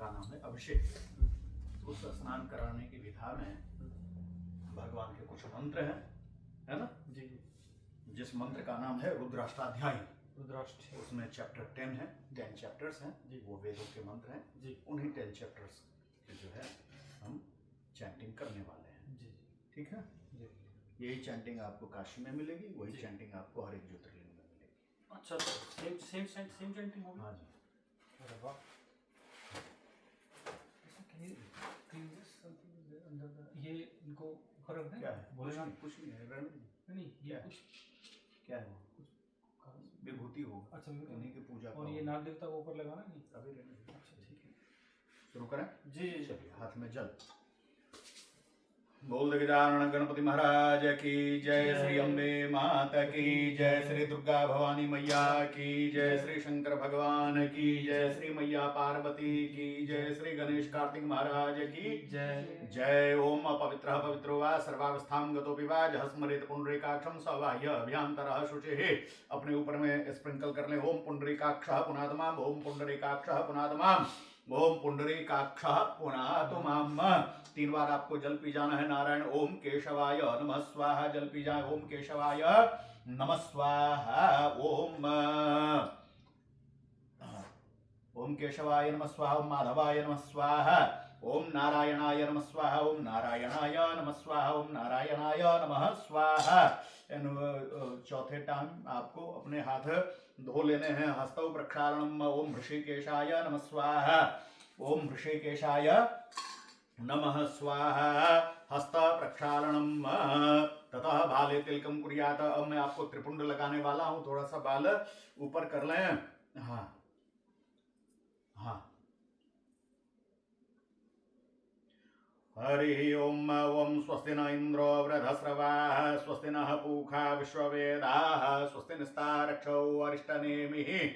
का नाम है अभिषेक। उस स्नान कराने की विधा में भगवान के कुछ मंत्र हैं, है ना जी। जिस मंत्र का नाम है रुद्राष्टाध्यायी, रुद्राष्ट, उसमें चैप्टर 10 है, 10 चैप्टर्स हैं जी। वो वेदों के मंत्र हैं जी। उन्हीं 10 चैप्टर्स के जो है हम चैंटिंग करने वाले हैं। जी। ठीक है, जी। यही चैंटिंग आपको काशी में मिलेगी, वही जी। चैंटिंग आपको हर एक ज्योतिर्लिंग में मिलेगी। अच्छा सर, सेम चैंटिंग होगी। हाँ जी। अरे वाह। ये इनको फर्क है क्या है? बोले ना, कुछ नहीं है, रहने दो। नहीं ये क्या है? कुछ क्या है वो? कुछ विभूति होगा। अच्छा विभूति। उन्हीं की पूजा और ये नाग देवता को ऊपर लगाना नहीं। अभी रहने दो। अच्छा ठीक है, शुरू करें? जी। चलिए, हाथ में जल। बोल गजानन गणपति महाराज की जय, श्री अम्बे माता की जय, श्री दुर्गा भवानी मैया की जय, श्री शंकर भगवान की जय, श्री मैया पार्वती की जय, श्री गणेश कार्तिक महाराज की जय। जय। ओम अपवित्रः पवित्रो वा सर्वावस्थां गतोऽपि वा जः स्मरेत् पुंडरीकाक्षं स बाह्य अभ्यन्तरः शुचिः। अपने ऊपर में स्प्रिंकल कर लें। ओम पुंडरीकाक्षः पुनातु माम्, ओम पुंडरीकाक्षः पुनातु माम्, ओम पुंडरीकाक्षः पुनातु माम्। 3 बार आपको जल पी जाना है। नारायण ओम केशवाय नमः स्वाहा, जल पी जाए। ओम केशवाय नमः स्वाहा। ओम केशवाय नमः स्वाहा, ओम माधवाय नमः स्वाहा, ओम नारायणाय नमः स्वाहा, ओम नारायणाय नमः स्वाहा, ओम नारायणाय नमः स्वाहा। चौथे टाइम आपको अपने हाथ धो लेने हैं। हस्तौ प्रक्षालनम। ओम ऋषिकेशाय नमः स्वाहा, ओम ऋषिकेशाय नमः स्वाहा। हस्त प्रक्षालनम। ततः बाले तिलकम कुर्यात। अब मैं आपको त्रिपुंड लगाने वाला हूं, थोड़ा सा बाल ऊपर कर लें। हाँ हाँ। हरि ओम। ओम स्वस्ति न इंद्रो वृधस्रवाः, स्वस्ति नः पूषा विश्ववेदाः, स्वस्ति नस्तारक्षो अरिष्टनेमिः,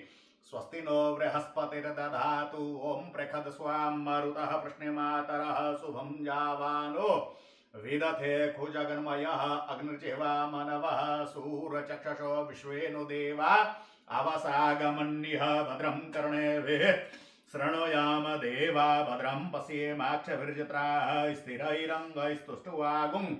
स्वस्ति नो बृहस्पतिर्दधातु। ओम प्रखद स्वां मरुतः प्रश्नमातरः शुभं जावानो विदथे खुजगन्मयः अग्निर्जेवा मनवः सूरचक्षुषो विश्वेनु देवा अवसागमन्यः भद्रं कर्णेभिः शृणुयाम देवा भद्रं पश्येमाक्षभिर्जत्राः स्थिरैरङ्गैस्तुष्टुवागुं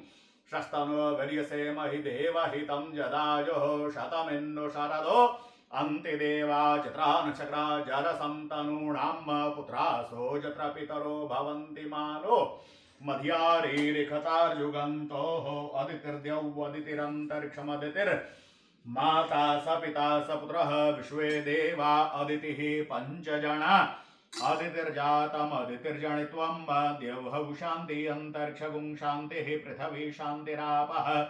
शस्तनो वीर्यसेमहि देवहितं जदायुः शतमिन्नु शरदो अन्तिदेवा जत्रा नक्षत्रा जरसन्तनूणां पुत्रासो जत्र पितरो भवन्ति मानो मध्यारीरिखतार्जुगन्तोः अदितिर्द्यौवदितिरन्तरिक्षमदितिर् माता स पिता स पुत्रः विश्वे देवा अदितिः पंचजना अदितिर्जातम् अदितिर्जनित्वम् देवहौ शान्ति अंतरिक्षगुं शान्तिः पृथ्वी शान्तिरापः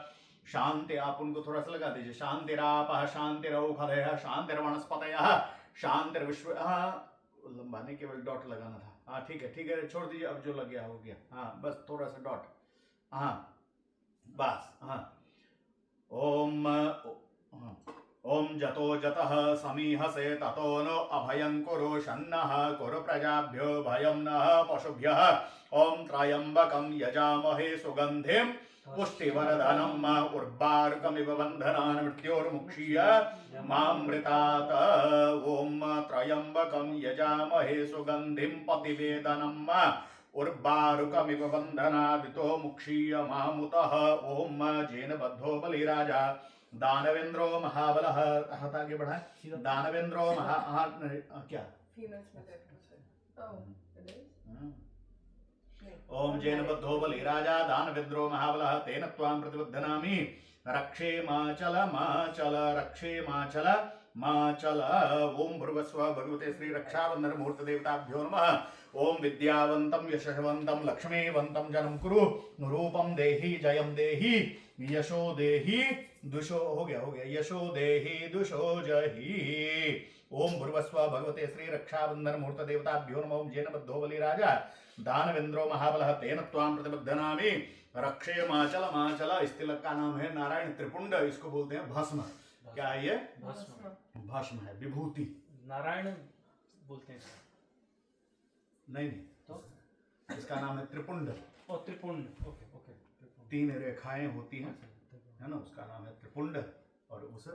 शांति। आप उनको थोड़ा सा लगा दीजिए। शांतिरापः शांतिरौषधयः शांतिर्वनस्पतयः शांतिर्विश्व। लंबा नहीं, केवल डॉट लगाना था। हाँ ठीक है छोड़ दीजिए। अब जो लग गया हो गया। हाँ बस थोड़ा सा डॉट। हाँ बस। हाँ ओम ओम जतो जतः समीहसे ततो नो अभयं कुरु शन्नः कुरु प्रजाभ्यो भयं नः पशुभ्यः। ओम त्र्यंबकं यजामहे सुगंधिं पुष्टिवर्धनम् उर्वारुकमिव बन्धनान् मृत्योर्मुक्षीय मामृतात्। ओम त्र्यंबकं यजामहे सुगंधिं पतिवेदनम् उर्वारुकमिव बन्धनादितो मुक्षीय मामुतः। ओम जेन बद्धो बलिराजा दानवेंद्रो महाबलः। हाथ आगे बढ़ाए। दानवेंद्रो क्या ओम जैन बद्धो बलिराजा दानवेंद्रो महाबलः तेन त्वां प्रतिबद्धनामि रक्षे माचल माचल रक्षे माचल माचल। ओम भृगस्व भगवते श्री रक्षाबंधन मुहूर्त देवताभ्यो नमः। ओम विद्यावंतम यशवंतम लक्ष्मीवंतम जन्म कुरु रूपम देहि जयम देहि यशो देहि दुशो। हो गया यशो देहि दुशो जहि। ओम भूर्भुवस्व भगवते श्री रक्षाबंधन मुहूर्त देवताभ्यो नमः। ओम जैन बद्धो बलिराजा दानवेंद्रो महाबलः तेन त्वां प्रतिबद्धनामि रक्षे माचल माचल। इस तिलक का नाम है नारायण त्रिपुंड। इसको बोलते हैं भस्म। क्या है ये? भस्म। भस्म है, विभूति। नारायण बोलते हैं नहीं तो इसका नाम है त्रिपुंड। ओ त्रिपुंड। Okay okay. 3 रेखाएं होती हैं, है ना, उसका नाम है त्रिपुंड। और उस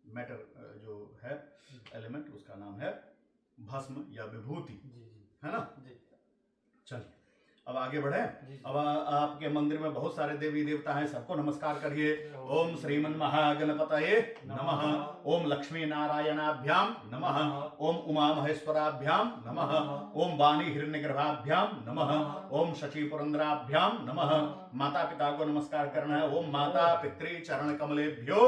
मैटर जो है एलिमेंट, उसका नाम है भस्म या विभूति। है ना। जी चलिए अब आगे बढ़े। जी अब आपके मंदिर में बहुत सारे देवी देवता हैं, सबको नमस्कार करिए। ओम श्रीमन महागणपतये नमः। ओम लक्ष्मी नारायणाभ्याम नमः। ओम उमा महेश्वराभ्याम नमः। ओम वाणी हिरण्यगर्भाभ्याम नमः। ओम शची पुरंदराभ्याम नमः। माता पिता को नमस्कार करना है। ओम माता पितृ चरण कमलेभ्यो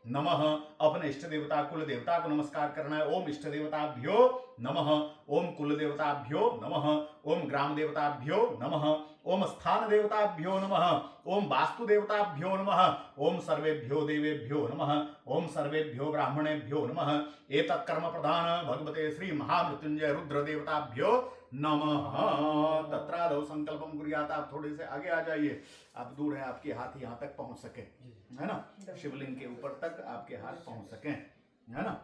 नमः। अपने इष्ट देवता कुल देवता को नमस्कार करना है। ओम इष्ट देवताभ्यो नमः। ओम कुल देवताभ्यो नमः। ओम ग्राम देवताभ्यो नमः। ओम स्थान देवताभ्यो नमः। ओम वास्तु देवताभ्यो नमः। ओम सर्वेभ्यो देवेभ्यो नमः। ओम सर्वेभ्यो ब्राह्मणेभ्यो नमः। एतत् कर्म प्रधान भगवते श्री महामृत्युंजय रुद्र देवताभ्यो नमः। तत्रादौ संकल्पम कुर्यात्। आप थोड़े से आगे आ जाइए, आप दूर हैं, आपके हाथ यहाँ तक पहुंच सके, है ना, शिवलिंग के ऊपर तक आपके हाथ पहुंच सके, है ना।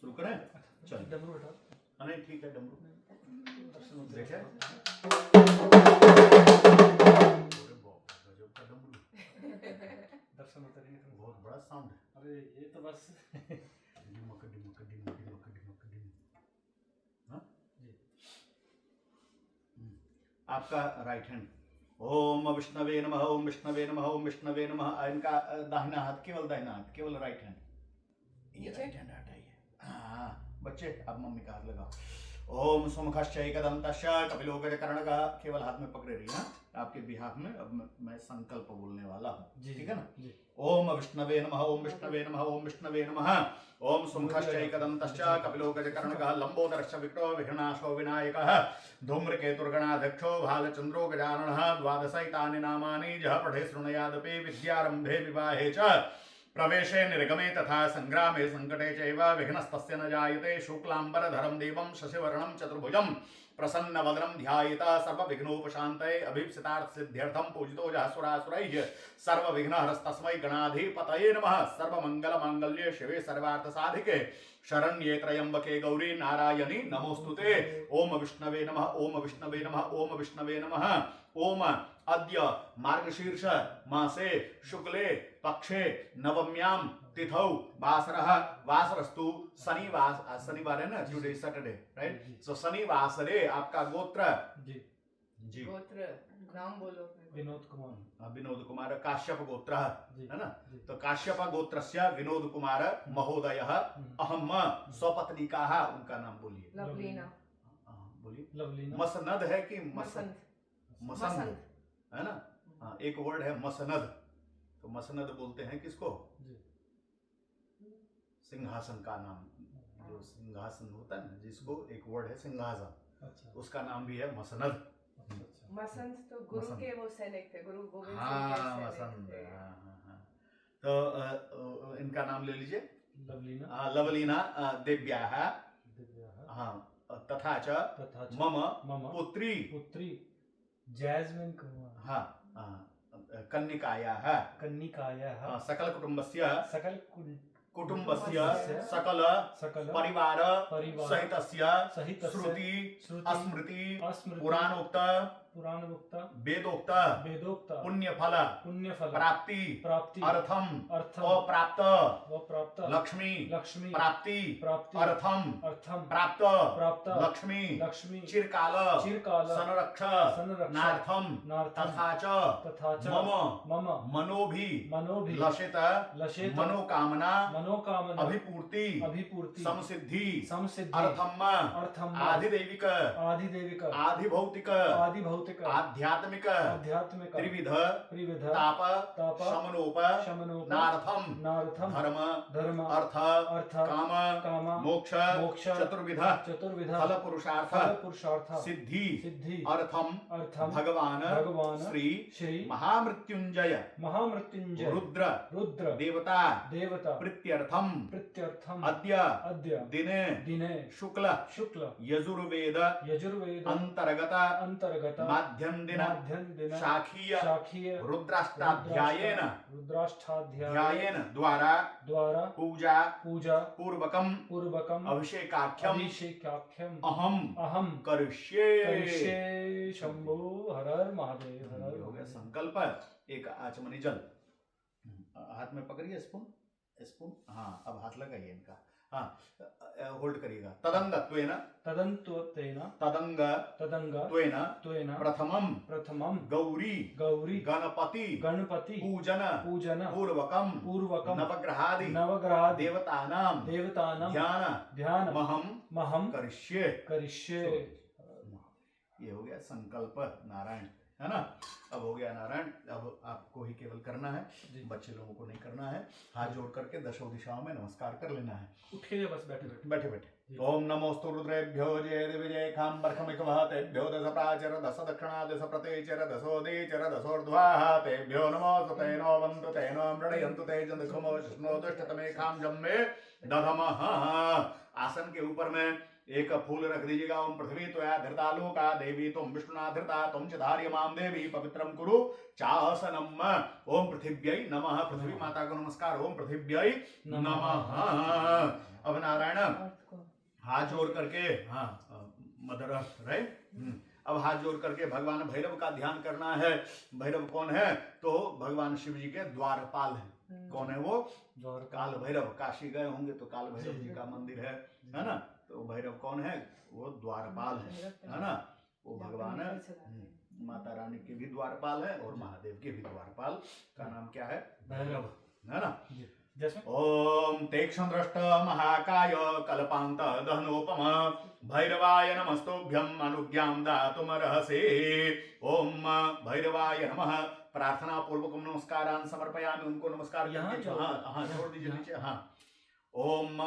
शुरू करें। चल डमरू हटाओ। नहीं ठीक है, डमरू देखे गजब का डमरू, दर्शन होते रहेंगे तो बहुत बड़ा साउंड है। अरे ये तो बस डिमक डिमक डिमक डिमक डिमक डिमक। हाँ? आपका राइट हैंड। ओम विष्णवे नमः। ओम विष्णवे नमः। ओम विष्णवे नमः। इनका दाहिना हाथ, केवल दाहिना हाथ, केवल राइट हैंड। ये राइट हैंड हटाइए। हाँ बच्चे अब मम्मी का हाथ लगाओ। ओम सुमुखश्चैकदन्तश्च कपिलो गजकर्णकः। केवल हाथ में पकड़े रहिए ना, आपके बिहाफ में अब मैं संकल्प बोलने वाला हूँ, ठीक है ना। ओम विष्णवे नमः। ओम विष्णवे नमः। ओम विष्णवे नमः। ओम सुमुखश्चैकदन्तश्च कपिलो गजकर्णकः लंबोदरश्च विकटो विघ्नाशो विनायकः धूम्रकेतुर्गणाध्यक्षो भालचन्द्रो गजाननः द्वादशैतानि नामानि जः पठे शृणुयादपि विद्यारम्भे विवाहे च प्रवेशे निर्गमे तथा संग्रामे संकटे चैव विघ्नस्तस्य न जायते। शुक्लांबरधरं देवं शशिवर्णं चतुर्भुजं प्रसन्नवदनं ध्यायेत सर्वविघ्नोपशान्तये। अभीप्सितार्थसिद्ध्यर्थं पूजितो यः सुरासुरैः सर्वविघ्नहरस्तस्मै गणाधिपतये नमः। सर्वमङ्गलमाङ्गल्ये शिवे सर्वार्थसाधिके शरण्ये त्र्यंबके गौरी नारायणी नमोस्तुते। ओम विष्णवे नमः। ओम विष्णवे नमः। ओम विष्णवे नमः। ओम अद्य मार्गशीर्ष मासे शुक्ले पक्षे नवम्यां तिथौ वासरः वासरस्तु शनिवार है ना, टुडे सैटरडे राइट। सो शनिवासरे आपका गोत्र जी गोत्र नाम बोलो। विनोद कुमार। विनोद कुमार काश्यप गोत्र है ना। तो काश्यप गोत्रस्य विनोद कुमार महोदयः अहम स्वपत्निकाः। उनका नाम बोलिए। लवलीना। बोलिए। लवलीना। मसनद है कि मसंद। मसंद है ना। हाँ एक वर्ड है मसनद। तो मसनद बोलते हैं किसको? सिंहासन का नाम, जो सिंहासन होता है ना, जिसको एक वर्ड है सिंहासन, अच्छा उसका नाम भी है मसनद। मसंद तो गुरु के वो सैनिक थे, गुरु गोविंद सिंह हाँ के मसंद। सैनिक थे। हाँ। तो इनका नाम ले लीजिए। लवलीना। लवलीना देव्याः। हाँ तथा च मम पुत्री पुत्री जैस्मिन कुमार। हाँ कन्निकायाः कन्निकायाः सकल कुटुम्बस्य सकल कुटुम्बस्य सकल सकल परिवार सहितस्य सहितस्य श्रुति स्मृति स्मृति पुराणोक्त पुराणोक्त वेदोक्त वेदोक्त पुण्यफल पुण्यफल प्राप्ति प्राप्ति अर्थम अर्थम अप्राप्त अप्राप्त लक्ष्मी लक्ष्मी प्राप्ति प्राप्ति अर्थम अर्थम प्राप्त प्राप्त लक्ष्मी लक्ष्मी चिरकाल संरक्ष नार्थम तथा च मम मनोभि लसित मनोकामना अभिपूर्ति समसिद्धि अर्थम आधिदैविक आधिभौतिक आध्यात्मिक त्रिविध ताप शमनोप नार्थम धर्म अर्थ काम मोक्ष चतुर्विध फल पुरुषार्थ सिद्धि अर्थम भगवान श्री महामृत्युंजय रुद्र देवता प्रीत्यर्थम अद्य दिने शुक्ल यजुर्वेद अंतर्गत माध्यम दिन शाखीय रुद्राष्टाध्यायेन द्वारा पूजा पूर्वकम अभिषेकाख्यम अहम करिष्ये। शंभो हर हर महादेव हर हर हो गया संकल्प। एक आचमनी जल हाथ में पकड़िए, स्पून। हाँ अब हाथ लगाइए इनका। हाँ होल्ड करिएगा। तदंगत्वेन तदन्तोत्तेन तदंग तदंग त्वेन त्वेन प्रथमम प्रथमम गौरी गौरी गणपति गणपति पूजन पूजन पूर्वकम पूर्वकम नवग्रहादि नवग्रहादि देवतानां देवतानां ध्यान ध्यान महम महम करिष्ये। करिष्ये। ये हो गया संकल्प नारायण, है ना। अब हो गया नारायण, अब आपको ही केवल करना है, बच्चे लोगों को नहीं करना है। हाथ जोड़ करके दशों दिशाओं में नमस्कार कर लेना है। उठिए बस बैठे बैठे बैठे बैठे। ओम नमोस्तु रुद्रेभ्यो जय विजय खाम्बर्खमिकवहतेभ्यो दश प्राचर दश दक्षिणा दश प्रतेचर दशोदीचर दशोर्ध्वाः तेभ्यो नमोस्तु तेनो वन्तु तेनो मृडयन्तु ते जन्दखमो विष्णो दुष्टतमे खाम जम्मे दधमः। आसन के ऊपर में एक फूल रख दीजिएगा। ओम पृथ्वी त्वया धृता लोका देवी तुम विष्णुना धृता तुम च धार्य माम देवी पवित्रम कुरु चासनम। ओम पृथिव्यै नमः, पृथ्वी माता को नमस्कार। ओम पृथिव्यै नमः। अब नारायण हाथ जोड़ करके, हाँ मदर अर्थ राइट। अब हाथ जोड़ करके भगवान भैरव का ध्यान करना है। भैरव कौन है? तो भगवान शिव जी के द्वारपाल है। कौन है वो? काल भैरव। काशी गए होंगे तो काल भैरव जी का मंदिर है ना। तो भैरव कौन है? वो द्वारपाल है ना। वो भगवान माता रानी के भी द्वारपाल है और महादेव के भी द्वारपाल का नाम क्या है? भैरव, है ना। ओम तीक्ष्ण दृष्ट महाकाय कल्पांत दहनोपम भैरवाय नमस्तुभ्यं अनुज्ञां दातुमर्हसि। ओम भैरवाय नमः। प्रार्थना पूर्वक नमस्कारान् समर्पयामि। उनको नमस्कार कीजिए। हाँ छोड़ दीजिए नीचे। हाँ ओम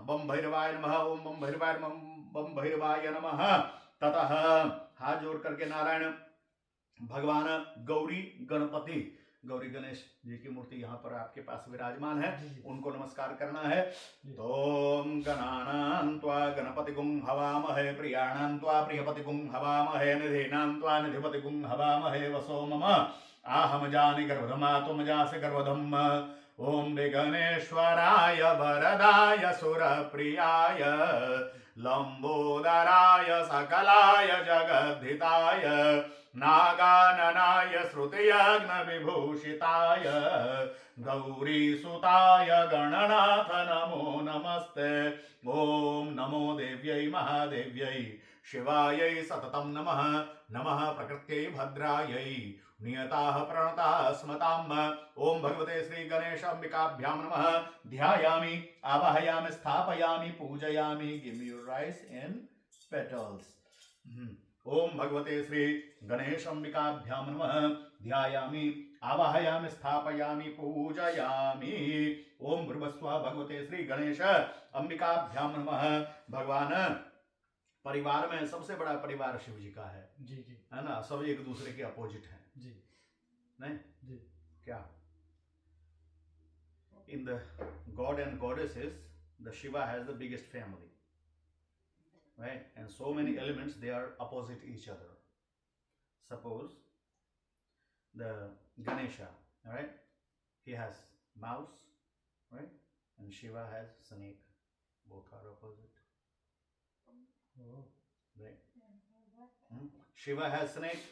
बम भैरवाय नमः। ओम बम भैरवाय नमः। बम भैरवाय नमः। ततः हाथ जोड़ करके नारायण भगवान गौरी गणपति, गौरी गणेश जी की मूर्ति यहाँ पर आपके पास विराजमान है, उनको नमस्कार करना है। तो गणानां त्वा गणपतिगुं हवामहे प्रियाणां त्वा प्रियपतिगुं हवामहे निधीनां त्वा निधिपतिगुं हवामहे वसो मम आहम जानि गर्भधमा तुम जासि गर्भधम। ओम विघ्नेश्वराय वरदाय सुरप्रियाय लंबोदराय सकलाय जगद्धिताय नागाननाय श्रुतियज्ञ विभूषिताय गौरीसुताय गणनाथ नमो नमस्ते। ओम नमो देव्यै महादेव्यै शिवायै सततं नमः। नमः प्रकृत्यै भद्रायै नियताः प्रणताः स्मताम्। ओम भगवते श्री गणेश अंबिकाभ्यां नमः। ध्यायामि आवाहयामि स्थापयामि पूजयामि। Give me your rice and petals. Om भगवते श्री गणेश अंबिकाभ्यां नमः। ध्यायामि आवाहयामि स्थापयामि पूजयामि। ओम भूर्भुवस्सुवः भगवते श्री गणेश अंबिकाभ्यां नमः। भगवान परिवार में सबसे बड़ा परिवार शिव जी का है। जी जी, है ना। सब एक दूसरे के अपोजिट है जी, नहीं जी। क्या in the God and goddesses the Shiva has the biggest family, right? And so many elements, they are opposite each other. Suppose the Ganesha, right? He has mouse, right? And Shiva has snake. Both are opposite. Oh. Right? Shiva has snake.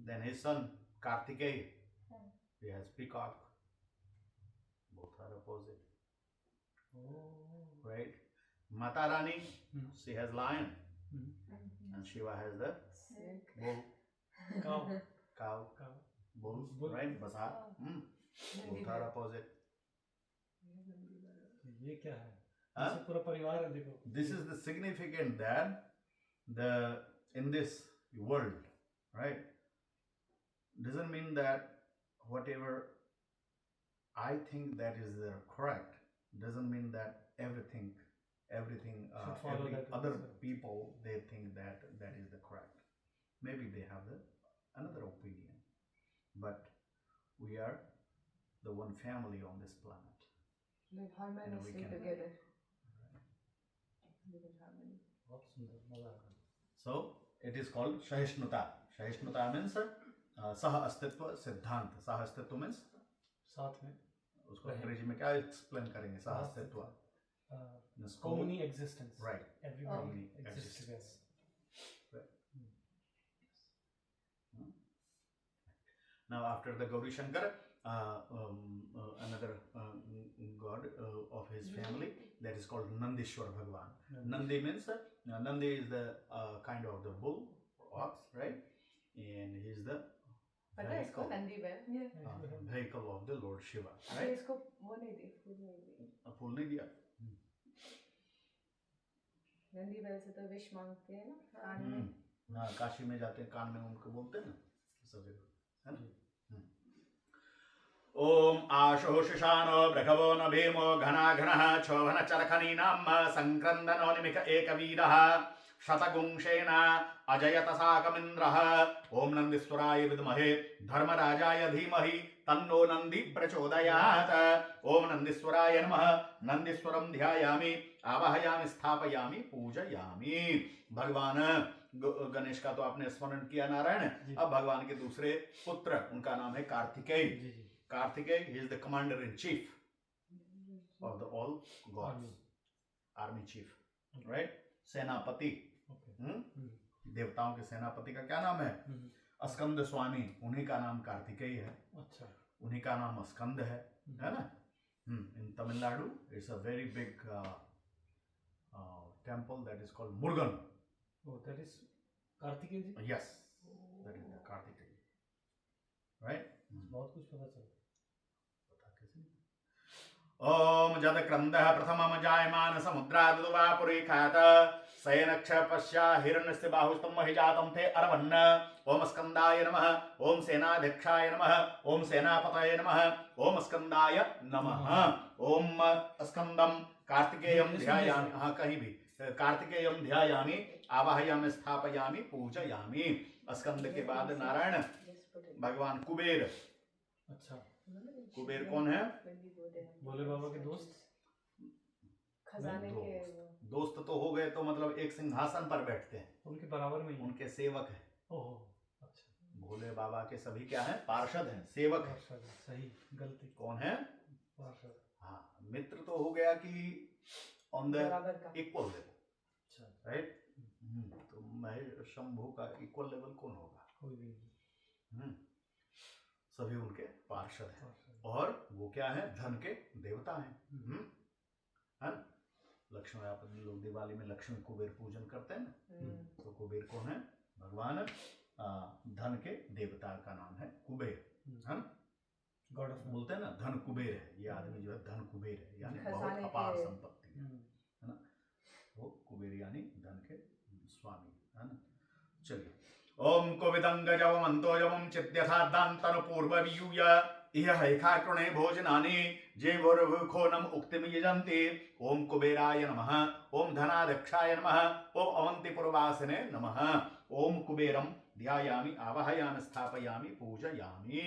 Then his son Kartikeya, he has peacock. Both are opposite. Oh. Right? Mata Rani, she has lion, and Shiva has the bull, cow, bull, right? Basar. Both are opposite. ये क्या है? हाँ? पूरा परिवार है देखो. This is the significant that in this world, right? Doesn't mean that whatever I think that is correct doesn't mean that everything every other people they think that is the correct. Maybe they have another opinion, but we are the one family on this planet. Live harmoniously together. Live in harmony. So it is called Sahiष्णुता. Sahiष्णुता means सह अस्तित्व सिद्धांत. सह अस्तित्व means साथ में. उसको अंग्रेजी में क्या एक्सप्लेन करेंगे? सह अस्तित्व. Community existence. Right. Everybody exists together. Right. Now after the Gauri Shankar, another god of his family, that is called Nandishwar Bhagwan. Nandi means Nandi is the kind of the bull or ox, right? And he is the पता है इसको नंदी बैल vehicle of the Lord Shiva, अरे right? इसको वो नहीं दी फूल नहीं दी फूल नहीं दिया. नंदी बैल से तो विश मांगते हैं ना कान में हाँ, काशी में जाते हैं, कान में उनको बोलते हैं ना सब जगह, है ना. ओम आशो शिशानो बृहवो न भीमो घना घनः क्षोभन चरखनीनाम संक्रंदनो निमिक एकवीरः शतगुंशेन अजयत साकमिन्द्रः ओम नंदीश्वराय विद्महे धर्मराजाय धीमहि तन्नो नंदी प्रचोदयात् ओम नंदीश्वराय नमः नंदीश्वरं ध्यायामि आवाहयामि स्थापयामि पूजयामि. भगवान गणेश का तो आपने स्मरण किया नारायण. अब भगवान के दूसरे पुत्र, उनका नाम है Kartikeya. Kartikeya, he is the commander in chief of the all gods, army chief, right? सेनापति. देवताओं के सेनापति का क्या नाम है? स्कंद स्वामी. उन्हीं का नाम कार्तिकेय है. अच्छा. उन्हीं का नाम स्कंद है ना. In Tamil Nadu, it's a very big temple that is called Murugan. Oh, that is Kartikeya ji? Yes, that is the Kartikeya, right? बहुत कुछ पता चला. ओम जदक्रंदः प्रथमम जायमान समुद्रादुवापुरी ख्यात शयनक्ष पश्या हिरण्यस्य बाहुस्तम महिजातम थे अरवन्न. ओम स्कंदाय नमः. ओम सेनाध्यक्षाय नमः. ओम सेनापतये नमः. ओम स्कंदाय नमः. ओम स्कंदम कार्तिकेयम ध्यायामि. हाँ, कहीं भी कार्तिकेयम ध्यायामि आवाहयामि स्थापयामि पूजयामि. स्कंद के बाद नारायण भगवान कुबेर. अच्छा. कुबेर कौन है? भोले बाबा के दोस्त. खजाने के दोस्त तो हो गए, तो मतलब एक सिंहासन पर बैठते हैं, उनके बराबर में ही. उनके सेवक हैं. ओह, अच्छा. भोले बाबा के सभी क्या हैं? पार्षद हैं, सेवक हैं. सही, गलती. कौन है? पार्षद. हाँ, मित्र तो हो गया कि ऑन द इक्वल लेवल. अच्छा, राइट. तो महेश शंभू का इक्वल लेवल कौन होगा? कोई भी. सभी उनके पार्षद हैं. और वो क्या है? धन के देवता हैं. है ना. लक्ष्मी, आप लोग दिवाली में लक्ष्मी कुबेर पूजन करते हैं ना. तो कुबेर कौन है? भगवान धन के देवता का नाम है कुबेर. है ना. गॉड ऑफ, बोलते हैं ना धन कुबेर है ये आदमी, जो है धन कुबेर है, यानी बहुत अपार संपत्ति है ना. वो कुबेर यानी धन के स्वामी, है ना. चलिए. ओम कोविदंगजवमंतोजवम चिद्यथादान्तन पूर्ववियूय इह हैखाकृणे भोजनानि जेवुर्भुखोनम उक्तिम यजन्ति. ओम कुबेराय नमः. ओम धनाध्यक्षाय नमः. ओम अवंतिपुरवासिने नमः. ओम कुबेरम ध्यायामि आवाहयामि स्थापयामि पूजयामि.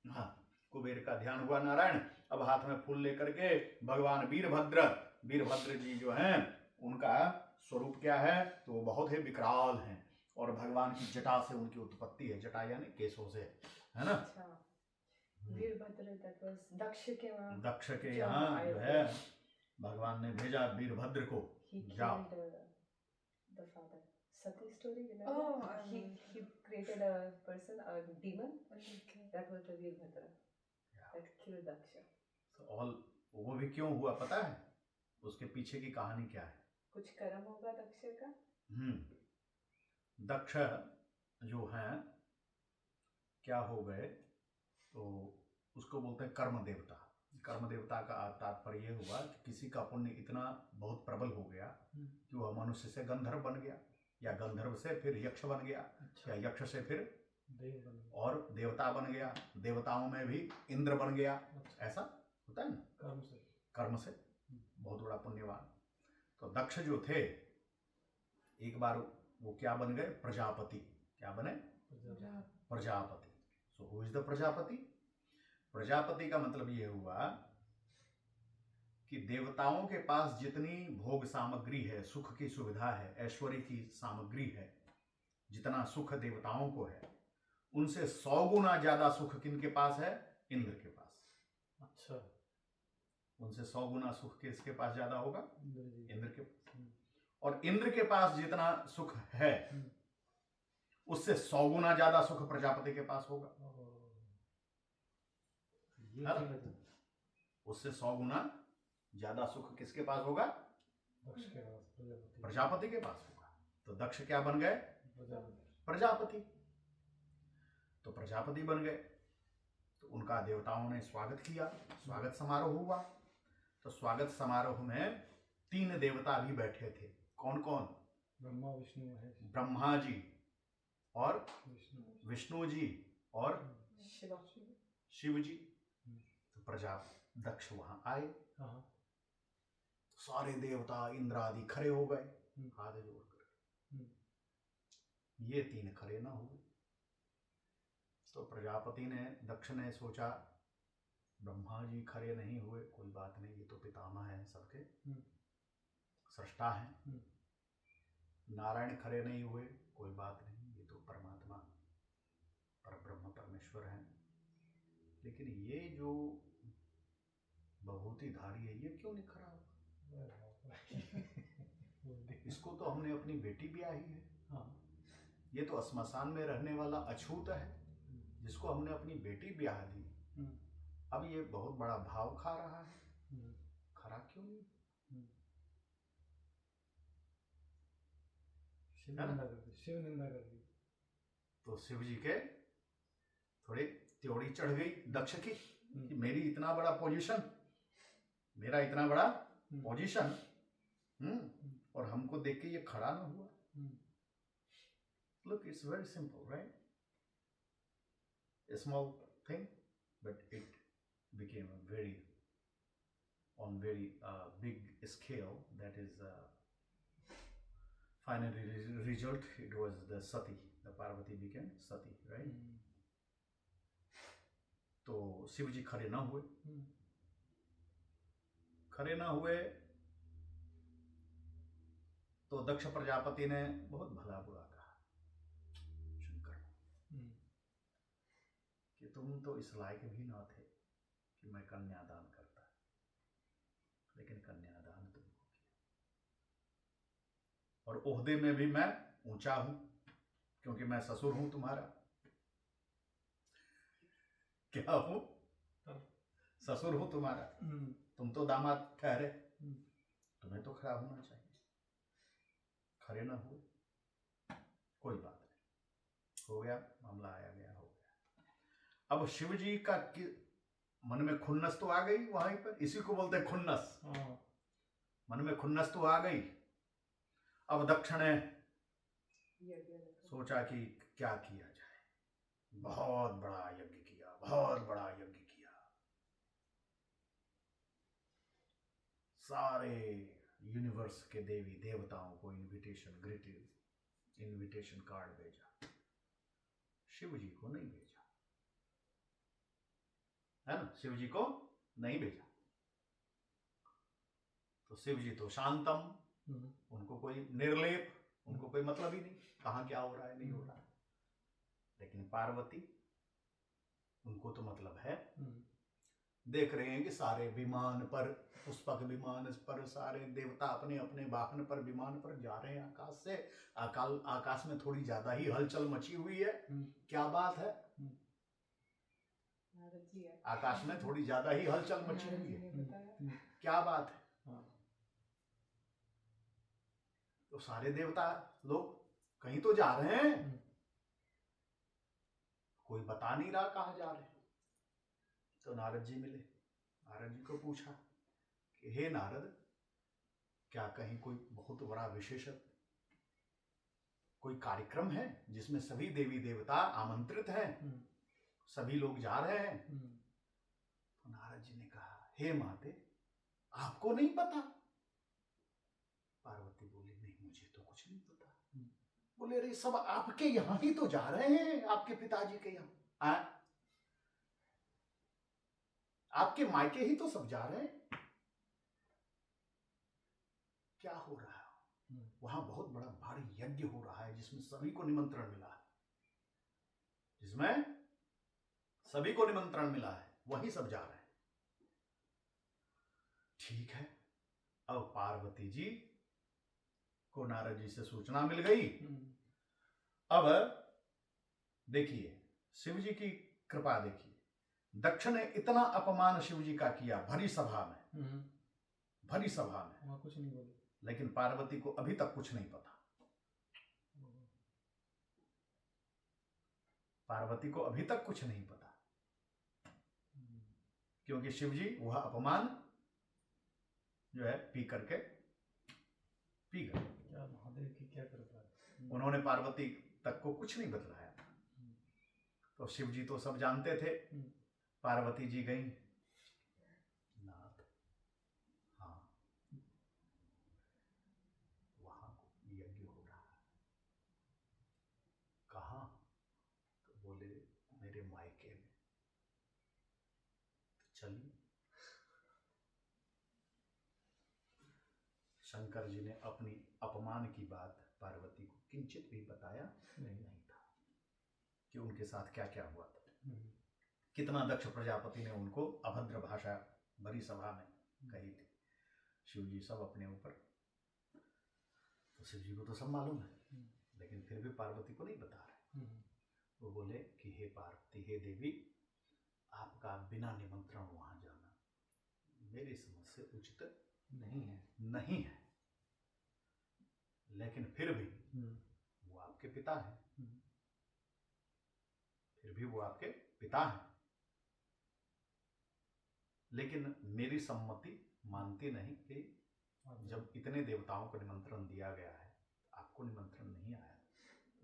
हाँ, कुबेर का ध्यान हुआ नारायण. अब हाथ में फूल लेकर के भगवान वीरभद्र जी जो हैं, उनका स्वरूप क्या है? तो वो बहुत ही विकराल हैं. और भगवान की जटा से उनकी उत्पत्ति है. जटा यानी केशों से, है ना. वीरभद्र, दक्ष के यहाँ जो है भगवान ने भेजा वीरभद्र को. जाओ. Sati story, remember? He created a person, a demon. That was the Veerbhadra that killed Daksha. So all, वो भी क्यों हुआ पता है? उसके पीछे की कहानी क्या है? कुछ कर्म होगा दक्ष का. दक्ष जो हैं क्या हो गए? तो उसको बोलते हैं कर्म देवता. कर्म देवता का तात्पर्य ये हुआ कि किसी का पुण्य इतना बहुत प्रबल हो गया कि वह मनुष्य से गंधर्व बन गया, या गंधर्व से फिर यक्ष बन गया, या यक्ष से फिर और देवता बन गया, देवताओं में भी इंद्र बन गया. ऐसा होता है ना. कर्म से बहुत बड़ा पुण्यवान. तो दक्ष जो थे, एक बार वो क्या बन गए? प्रजापति. क्या बने? Prajapati. So who is the Prajapati? Prajapati का मतलब ये हुआ कि देवताओं के पास जितनी भोग सामग्री है, सुख की सुविधा है, ऐश्वर्य की सामग्री है, जितना सुख देवताओं को है, उनसे 100 गुना ज्यादा सुख किनके पास है? इंद्र के पास. अच्छा. उनसे 100 गुना सुख किसके पास ज्यादा होगा? इंद्र के पास. और इंद्र के पास जितना सुख है, उससे 100 गुना ज्यादा सुख प्रजापति के पास होगा. उससे 100 गुना ज्यादा सुख किसके पास होगा? दक्ष के पास प्रजापति। प्रजापति के पास होगा। तो दक्ष क्या बन गए? प्रजापति। प्रजापति। तो प्रजापति बन गए। तो उनका देवताओं ने स्वागत किया, स्वागत समारोह हुआ। तो स्वागत समारोह में 3 देवता भी बैठे थे। कौन कौन? ब्रह्मा विष्णु महेश। ब्रह्मा जी और विष्णु। विष्णु जी और शिवा। शिव जी। तो प्रजा दक्ष वहां आए। हाँ। सारे देवता इंद्र आदि खड़े हो गए हाथ जोड़कर। ये 3 खड़े ना हुए। तो प्रजापति ने, दक्ष ने सोचा ब्रह्मा जी खड़े नहीं हुए, कोई बात नहीं, ये तो पितामह हैं सबके, सृष्टा हैं। नारायण खड़े नहीं हुए, कोई बात नहीं, ये तो परमात्मा परब्रह्म परमेश्वर हैं। लेकिन ये जो बभूतिधारी है, ये क्यों नहीं खड़ा हुआ? इसको तो हमने अपनी बेटी ब्याही है। हाँ। ये तो श्मशान में रहने वाला अछूत है, जिसको हमने अपनी बेटी ब्याह दी। अब ये बहुत बड़ा भाव खा रहा है, खरा क्यों नहीं? शिव निंदा कर दी, शिव निंदा कर दी। तो शिव जी के थोड़ी त्योड़ी चढ़ गई दक्ष की कि मेरी इतना बड़ा पोजीशन, मेरा इतना बड़ा पोजीशन, और हमको देख के ये खड़ा ना हुआ। Look, it's very simple, right? A small thing, but it became a very big scale. That is final result. It was the Sati. The Parvati became Sati, right? तो शिव जी खड़े ना हुए। खड़े ना हुए तो दक्ष प्रजापति ने बहुत भला बुरा कहा शंकर कि तुम तो इस लायक भी ना थे कि मैं कन्यादान करता, लेकिन कन्यादान तुमको किया, और ओहदे में भी मैं ऊंचा हूं क्योंकि मैं ससुर हूं तुम्हारा। क्या हूं? ससुर हूं तुम्हारा। तुम तो दामाद ठहरे, तुम्हें तो खड़ा होना चाहिए। खड़े ना हुए, कोई बात नहीं, हो गया मामला, आया गया हो गया। अब शिव जी का मन में खुन्नस तो आ गई वहीं पर, इसी को बोलते हैं खुन्नस। मन में खुन्नस तो आ गई। अब दक्ष ने सोचा कि क्या किया जाए। बहुत बड़ा यज्ञ किया, बहुत बड़ा यज्ञ किया। सारे यूनिवर्स के देवी देवताओं को इनविटेशन कार्ड भेजा, शिव जी को नहीं भेजा, है ना? शिव जी को नहीं भेजा। तो शिव जी तो शांतम, उनको कोई निर्लेप, उनको कोई मतलब ही नहीं कहाँ क्या हो रहा है, नहीं हो रहा है। लेकिन पार्वती, उनको तो मतलब है। देख रहे हैं कि सारे विमान पर, पुष्पक विमान पर, सारे देवता अपने अपने वाहन पर, विमान पर जा रहे हैं आकाश से। आकाश में थोड़ी ज्यादा ही हलचल मची हुई है। क्या बात है? आकाश में थोड़ी ज्यादा ही हलचल मची हुई है। क्या बात है? तो सारे देवता लोग कहीं तो जा रहे हैं, कोई बता नहीं रहा कहाँ जा रहे हैं। तो नारद जी मिले। नारद जी को पूछा कि हे नारद, क्या कहीं कोई बहुत बड़ा विशेष कोई कार्यक्रम है जिसमें सभी देवी देवता आमंत्रित हैं, सभी लोग जा रहे हैं? तो नारद जी ने कहा, हे माते, आपको नहीं पता? पार्वती बोली, नहीं, मुझे तो कुछ नहीं पता। बोले, अरे सब आपके यहां ही तो जा रहे हैं, आपके पिताजी के यहाँ, आपके मायके ही तो सब जा रहे हैं। क्या हो रहा है वहां? बहुत बड़ा भारी यज्ञ हो रहा है जिसमें सभी को निमंत्रण मिला है, जिसमें सभी को निमंत्रण मिला है, वहीं सब जा रहे हैं। ठीक है। अब पार्वती जी को नारद जी से सूचना मिल गई। अब देखिए शिव जी की कृपा देखिए, दक्ष ने इतना अपमान शिव जी का किया भरी सभा में, भरी सभा में, वहाँ कुछ नहीं बोले। लेकिन पार्वती को अभी तक कुछ नहीं पता। पार्वती को अभी तक कुछ नहीं पता, क्योंकि शिव जी वह अपमान जो है पी गए। क्या महादेव की क्या कृपा है। उन्होंने पार्वती तक को कुछ नहीं बतलाया था। तो शिव जी तो सब जानते थे। पार्वती जी गई, नाथ हाँ वहां यज्ञ हो रहा है। कहाँ? तो बोले मेरे मायके में। तो चलिए। शंकर जी ने अपनी अपमान की बात पार्वती को किंचित भी बताया नहीं था कि उनके साथ क्या क्या हुआ था। कितना दक्ष प्रजापति ने उनको अभद्र भाषा भरी सभा में कही थी। शिव जी सब अपने ऊपर, तो शिव जी को तो सब मालूम है, लेकिन फिर भी पार्वती को नहीं बता रहे। वो बोले कि हे पार्वती, हे देवी, आपका बिना निमंत्रण वहां जाना मेरी समझ से उचित नहीं है। लेकिन फिर भी वो आपके पिता हैं, फिर भी वो आपके पिता हैं, लेकिन मेरी सम्मति मानती नहीं कि जब इतने देवताओं को निमंत्रण दिया गया है, आपको निमंत्रण नहीं आया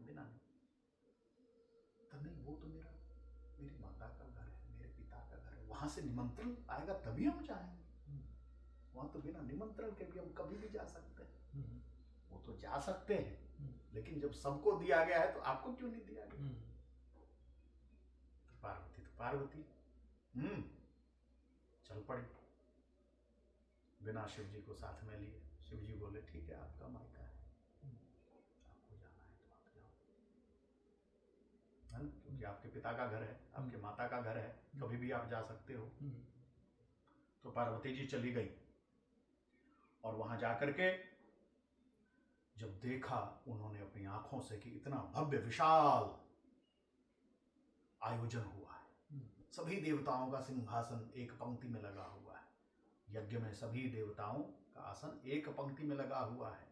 बिना तब नहीं। वो तो मेरी माता का घर है, मेरे पिता का घर है, वहां से निमंत्रण आएगा तभी हम जाएंगे। वहां तो बिना निमंत्रण के भी हम कभी भी जा सकते हैं। वो तो जा सकते हैं, लेकिन जब सबको दिया गया है तो आपको क्यों नहीं दिया गया? पार्वती तो पार्वती चल पड़ी बिना शिव जी को साथ में लिए। शिव जी बोले ठीक है, आपका मायका है, आपको जाना है तो आप जाओ, है ना, क्योंकि आपके पिता का घर है, आपके माता का घर है, कभी भी आप जा सकते हो। तो पार्वती जी चली गई और वहां जाकर के जब देखा उन्होंने अपनी आंखों से कि इतना भव्य विशाल आयोजन हुआ है, सभी देवताओं का सिंहासन एक पंक्ति में लगा हुआ है। यज्ञ में सभी देवताओं का आसन एक पंक्ति में लगा हुआ है,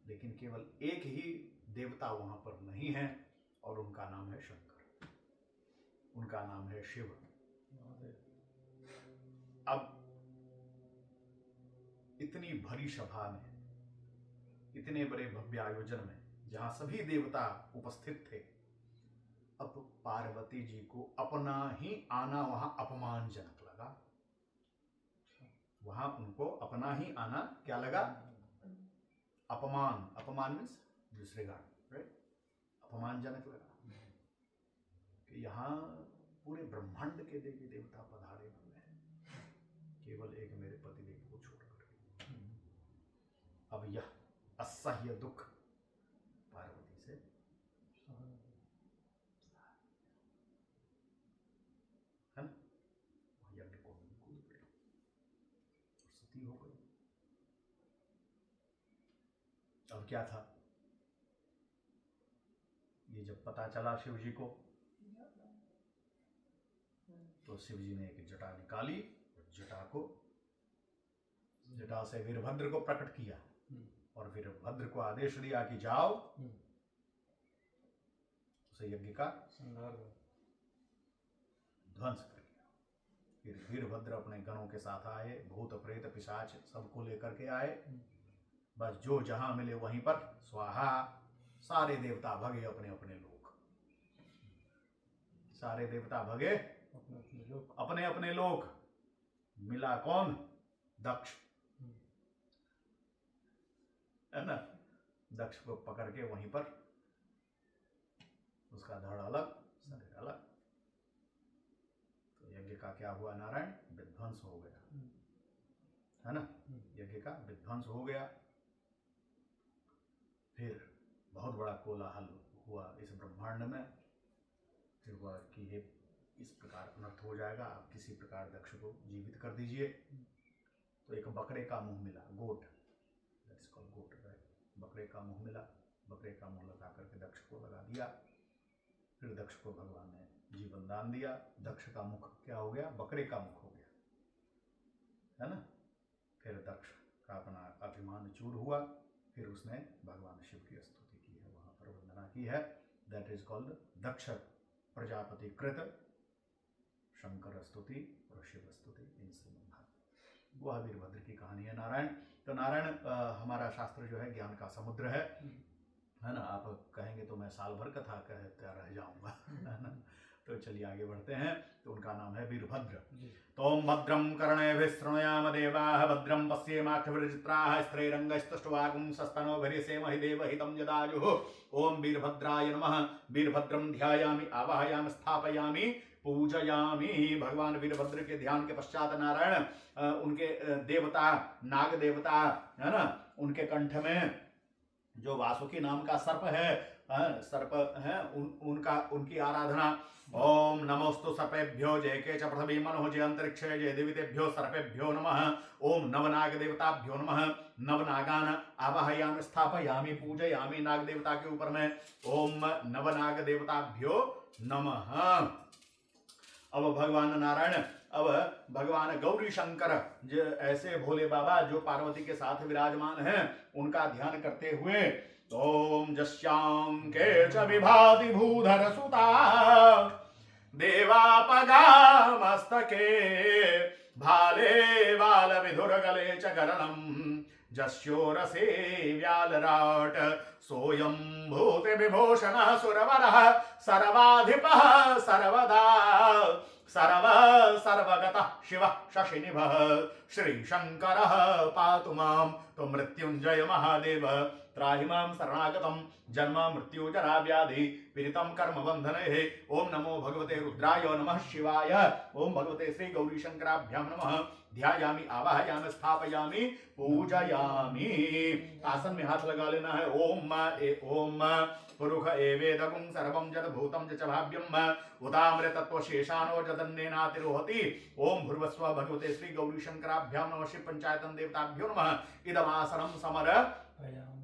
लेकिन केवल एक ही देवता वहां पर नहीं है, और उनका नाम है शंकर, उनका नाम है शिव। अब इतनी भरी सभा में, इतने बड़े भव्य आयोजन में, जहां सभी देवता उपस्थित थे, अब पार्वती जी को अपना ही आना वहां अपमानजनक लगा। वहां उनको अपना ही आना क्या लगा? अपमान मीन्स डिसरिगार्ड, राइट? अपमानजनक लगा कि यहाँ पूरे ब्रह्मांड के देवी देवता पधारे हुए हैं, केवल एक मेरे पतिदेव को छोड़कर। अब यह असह्य दुख पार्वती से है ना, यज्ञ को कूद गए और सती हो गई। अब क्या था, ये जब पता चला शिव जी को, तो शिव जी ने एक जटा निकाली और जटा से वीरभद्र को प्रकट किया, और वीरभद्र को आदेश दिया कि जाओ उसे यज्ञ का ध्वंस कर दिया। फिर वीरभद्र अपने गणों के साथ आए, भूत प्रेत पिशाच सबको लेकर के आए, बस जो जहां मिले वहीं पर स्वाहा। सारे देवता भगे अपने अपने लोक, सारे देवता भगे अपने अपने लोक। मिला कौन? दक्ष, है ना। दक्ष को पकड़ के वहीं पर उसका धड़ अलग, शरीर अलग। तो यज्ञ का क्या हुआ नारायण? विध्वंस हो गया, है ना। यज्ञ का विध्वंस हो गया। फिर बहुत बड़ा कोलाहल हुआ इस ब्रह्मांड में। फिर हुआ कि ये इस प्रकार अनर्थ हो जाएगा, आप किसी प्रकार दक्ष को जीवित कर दीजिए। तो एक बकरे का मुंह मिला, गोट, दैट्स कॉल्ड गोट, राइट। बकरे का मुंह मिला, बकरे का मुंह लगा करके दक्ष को लगा दिया। फिर दक्ष को भगवान ने जीवन दान दिया। दक्ष का मुख क्या हो गया? बकरे का मुख हो गया, है ना। फिर दक्ष का अपना अभिमान चूर हुआ, फिर उसने भगवान शिव की स्तुति की है, वहां पर वंदना की है। दैट इज कॉल्ड दक्ष प्रजापति कृत शंकर स्तुति और शिव स्तुति इन श्रीमद्भागवत। वह वीरभद्र की कहानी है। नारायण, तो नारायण हमारा शास्त्र जो है ज्ञान का समुद्र है ना। आप कहेंगे तो मैं साल भर कथा कहता रह जाऊंगा, है ना। तो चलिए आगे बढ़ते हैं। तो उनका नाम है वीरभद्र। तोम भद्रम कर्णेभिः शृणुयाम देवाः भद्रम पश्येमाक्षभिर्चित्राः स्त्रैरङ्गस्तुष्ट्वागुंसस्तनोभिर्यसेमहि देवहितं यदायुः। ओम वीरभद्राय नमः। वीरभद्रम ध्यायामि आवाहयामि स्थापयामि पूजयामि। भगवान वीरभद्र के ध्यान के पश्चात नारायण उनके देवता नाग देवता है ना, उनके कंठ में जो वासुकी नाम का सर्प है, सर्प है, उनकी आराधना। ओम नमोस्तु सर्पेभ्यो जय के च पृथ्वी मनो जय अंतरिक्षे जय देवतेभ्यो सर्पेभ्यो नमः। ओम नवनाग देवताभ्यो नमः। नवनागान आवाहयामि स्थापयामि पूजयामि। नाग देवता के ऊपर में ओम नवनाग देवताभ्यो नमः। अब भगवान नारायण, अब भगवान गौरी शंकर जो ऐसे भोले बाबा जो पार्वती के साथ विराजमान हैं, उनका ध्यान करते हुए ओम जस्यां के च विभाति भूधर सुता देवापगा मस्तके भाले बाल विधुर गले च गरणम जस्यो रसे व्यालराट सोयं भूति विभूषण सुरवरः सर्वाधिपः सर्वदा सर्वगतः शिवः शशिनिभः श्रीशंकरः पातु मां। तो मृत्युंजय महादेव त्राहि मां शरणागतं जन्म मृत्यु जरा व्याधि पीड़ितं कर्म बंधने। ओम नमो भगवते रुद्राय नमः शिवाय। ओम भगवते श्री गौरी शंकराभ्यां नमः। ध्यायामि आवाहयामि स्थापयामि पूजयामि। आसन में हाथ लगा लेना है। ओम पुरुष एवेदगुं सर्वं जद भूतं च भाव्यं उदामृतत्व शेषानो जदन्नेनातिरोहति। ओम भूर्भुवस्व भगवते श्री गौरी शंकराभ्यां नमः। शिव पंचायतन देवताभ्यो नमः। इदमासनं समर्पयामि।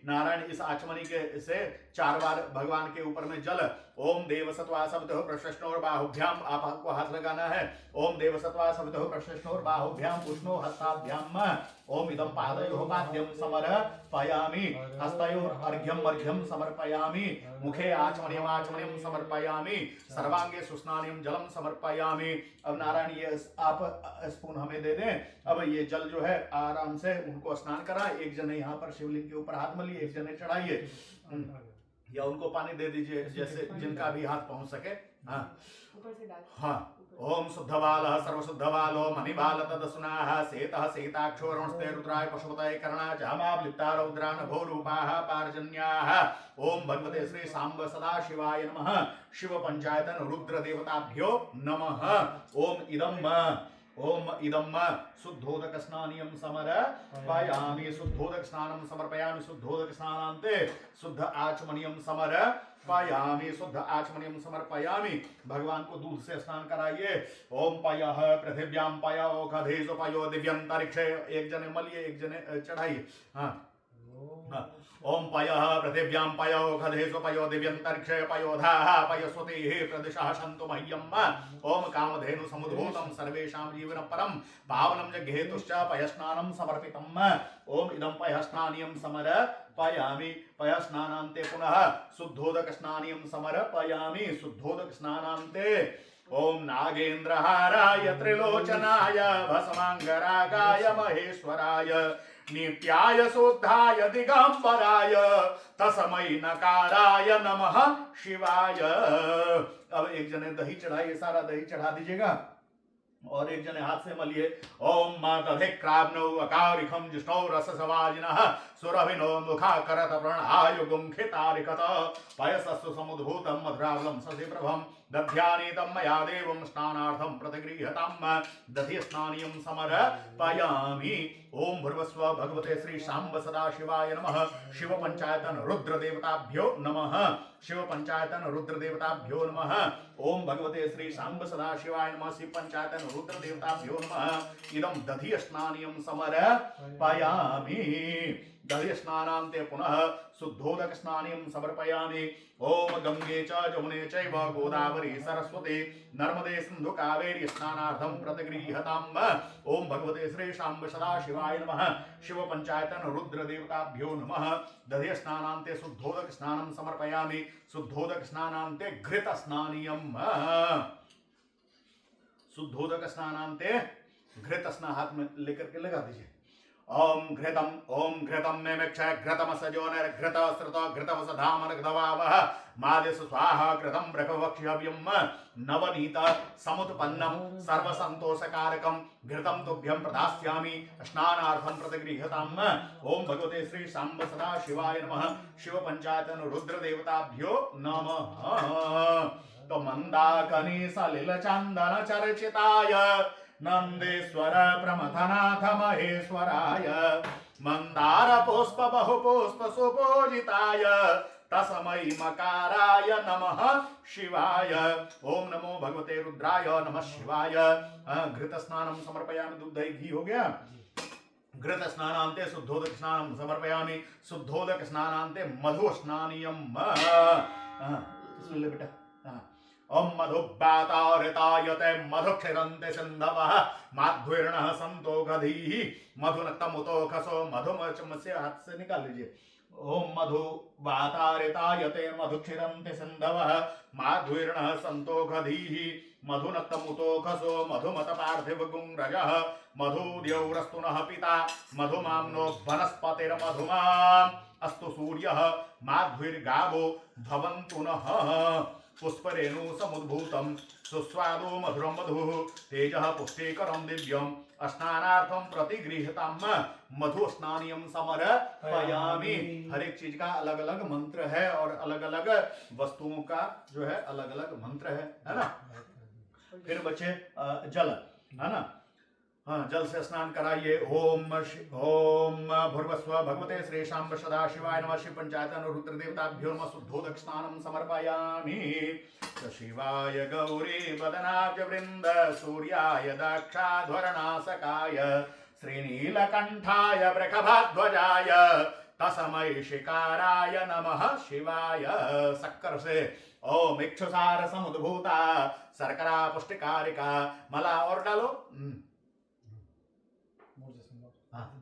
नारायण इस आचमनी के से 4 बार भगवान के ऊपर में जल। ओम देव सत्वा सवितुः प्रशस्नोर बाहुभ्याम, आपको हाथ लगाना है। ओम देव सत्वा सवितुः प्रशस्नोर बाहुभ्याम उष्णो हस्ताभ्याम। ओम इदं पादयोः पाद्यं समर्पयामि। हस्तयोः अर्घ्यं समर्पयामि। मुखे आचमनीयं समर्पयामि। सर्वांगे सुस्नानियं जलम समर्पयामि। अब नारायण ये आप स्पून हमें दे दें। अब ये जल जो है आराम से उनको स्नान कराएं। एक जने यहाँ पर शिवलिंग के ऊपर हाथ मलिए, एक जने चढ़ाइए या उनको पानी दे दीजिए, जैसे जिनका भी हाथ पहुंच सके। हाँ। ओम शुद्धबालः सर्वशुद्धबालो मणिबाल तदसुनाः सेतः सेताक्षो रणस्ते रुद्राय पशुपतये कर्णा जामावलिप्ता रौद्रा नभो रूपाः पार्जन्याः। ओम भगवते श्री सांब सदा शिवाय नमः। शिव पंचायतन रुद्र देवताभ्यो नमः। ओम इदम शुद्धोदक स्नानियं समर्पयामि। शुद्धोदक स्नानं समर्पयामि। शुद्धोदक स्नानान्ते शुद्ध आचमनीयं समर्पयामि। शुद्ध आचमनीयं समर्पयामि। भगवान को दूध से स्नान कराइए। ओम पयः पृथिव्यां पयो खधेषु पयो दिव्यंतरिक्षे। एक जने मलिए, एक जने चढ़ाइए। हाँ। ओम पयः पृथिव्यां पयो खधेषु पयो दिव्यंतरिक्षे पयोधाः पयस्वतीः प्रदिशः सन्तु मह्यम्। ओम कामधेनु समुद्भूतं सर्वेषां जीवन परं पावनं जग्हेतुश्च पयस्नानं समर्पितम्। ओम इदं पयस्नानियं समर्पयामि। पयस्नानान्ते पुनः शुद्धोदक स्नानियं समर्पयामि। शुद्धोदक स्नानान्ते ओम नागेन्द्रहाराय त्रिलोचनाय भस्मांगरागाय महेश्वराय नित्याय शुद्धाय दिगंबराय तस्मै नकाराय नमः शिवाय। अब एक जने दही चढ़ाइए, सारा दही चढ़ा दीजिएगा और एक जने हाथ से मलिए। ओम दधिक्राब्नौ अकारिखं जिष्णौ रससवाजिनः सुरभिनो मुखाकरत प्रणआयुगुं खितारिकत पयसस्सु समुद्भूतं मधुरावलं ससिप्रभं दध्यानीतं मया देवं स्नानार्थं प्रतिगृह्यतां दधि स्नानियं समर्पयामि। ओम भूर्भुवस्व भगवते श्री सांब सदा शिवाय नमः। शिव पंचायतन रुद्र देवताभ्यो नमः। शिव पंचायतन रुद्र देवताभ्यो नमः। ओम भगवते श्री सांब सदा शिवाय नमः। शिव पंचायतन रुद्र देवताभ्यो नमः। इदं दधि स्नानियं समर्पयामि। दधि स्नानान्ते पुनः शुद्धोदक स्नानिं समर्पयामि। ओम गंगे च जमुने चैव गोदावरी सरस्वती नर्मदे सिंधु कावेरी स्नानार्थं प्रतिगृह्यताम्। ओम भगवते श्री शाम्ब सदा शिवाय नमः। शिव पंचायतन रुद्र देवताभ्यो नमः। दधि स्नानान्ते शुद्धोदक स्नानं समर्पयामि। शुद्धोदक स्नानान्ते घृत स्नानियम्। शुद्धोदक स्नानान्ते घृत स्नान हाथ में लेकर के लगा दीजिए। ओम घृतम में मिक्षय घृतम सजोनिर घृत श्रुत घृतम सधामन घृतवावह मादिस स्वाहा घृतम ब्रह्मवक्ष्यव्यम नवनीत समुत्पन्नम सर्वसंतोषकारकम घृतम तुभ्यं प्रदास्यामि स्नानार्थं प्रतिगृह्यताम्। ओम भगवते श्री सांब सदा शिवाय नमः। शिव पंचायतन रुद्र देवताभ्यो नमः। तो मंदाकनी सलिल चंदन चर्चिताय नंदेश्वर प्रमथनाथ महेश्वराय मंदार पुष्प बहुपुष्प सुपूजिताय तस्मै मकाराय नमः शिवाय। ओम नमो भगवते रुद्राय नमः शिवाय। घृत स्नानं समर्पयामि। दूध दही घी हो गया। घृत स्नानान्ते शुद्धोदक स्नानं समर्पयामि। शुद्धोदक स्नानान्ते मधु स्नानियम्। इसमें बेटा ओम मधुब्बातारितायते मधुक्षिरन्ते सिन्धवः माध्वीर्णः सन्तोषधीः मधुनक्तमुतोखसो मधुमचमस्य हाथ से निकाल लीजिए। ओम मधुब्बातारितायते मधुक्षिरन्ते सिन्धवः माध्वीर्णः सन्तोषधीः मधुनक्तमुतोखसो मधुमतपार्थिवगुंरजः मधुद्यौरस्तुनः पिता मधुमाम्नो वनस्पतिर्मधुमाम् अस्तु सूर्यः माध्वीर्गावो भवन्तु नः पुष्परेणु समुद्भूतं सुस्वादो मधुरं मधुः तेजः पुष्टिकरं दिव्यं स्नानार्थं प्रतिगृह्यताम्। मधु स्नानियं समर्पयामि। हर एक चीज का अलग अलग मंत्र है और अलग अलग वस्तुओं का जो है अलग अलग मंत्र है ना। फिर बचे जल है ना। हाँ, जल से स्नान कराइए। ओम भूर्भुवस्व भगवते श्री शाम्ब सदा शिवाय नमः। शिव पंचायतन रुद्र देवताभ्यो नमः। शुद्धोदक स्नानं समर्पयामि। शिवाय गौरी वदनाब्ज वृंद सूर्याय दक्षाध्वरनासकाय श्रीनीलकंठाय वृषभाध्वजाय तस्मै शिकाराय नमः शिवाय। शक्कर से ओम इक्षुसार समुद्भूता शर्करा पुष्टिकारिका मला और डालो।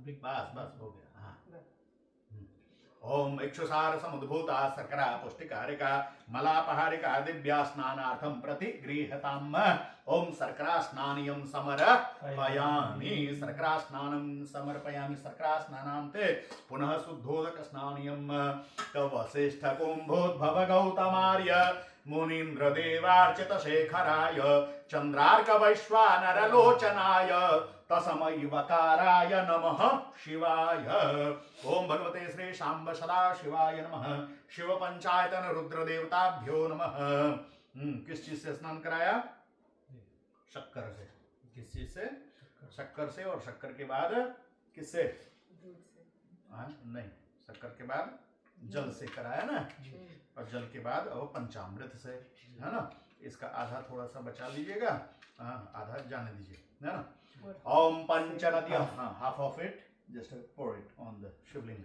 बस बस हो गया। हाँ। ओम इक्षुसार समुद्भूता शर्करा पुष्टिकारिका मलापहारिका दिव्या स्नानार्थं प्रतिगृह्यताम्। ओम शर्करा स्नानियं समर्पयामि। शर्करा स्नानं समर्पयामि। शर्करा स्नानान्ते पुनः शुद्धोदक स्नानियं। वसिष्ठ कुम्भोद्भव गौतमार्य मुनीन्द्र देवार्चित शेखराय चंद्रार्क वैश्वानरलोचनाय तस्मै वकाराय नमः शिवाय। ओम भगवते श्री शाम्ब सदा शिवाय नमः। शिव पंचायतन रुद्र देवताभ्यो नमः। किस चीज से स्नान कराया? शक्कर से। किस चीज से? शक्कर से। और शक्कर के बाद किससे? नहीं, शक्कर के बाद जल से कराया ना। और जल के बाद अब पंचामृत से है ना। इसका आधा थोड़ा सा बचा लीजिएगा। आधा जाने दीजिए है ना। ओम पंचनद्यः half of it just pour it on the शिवलिंग।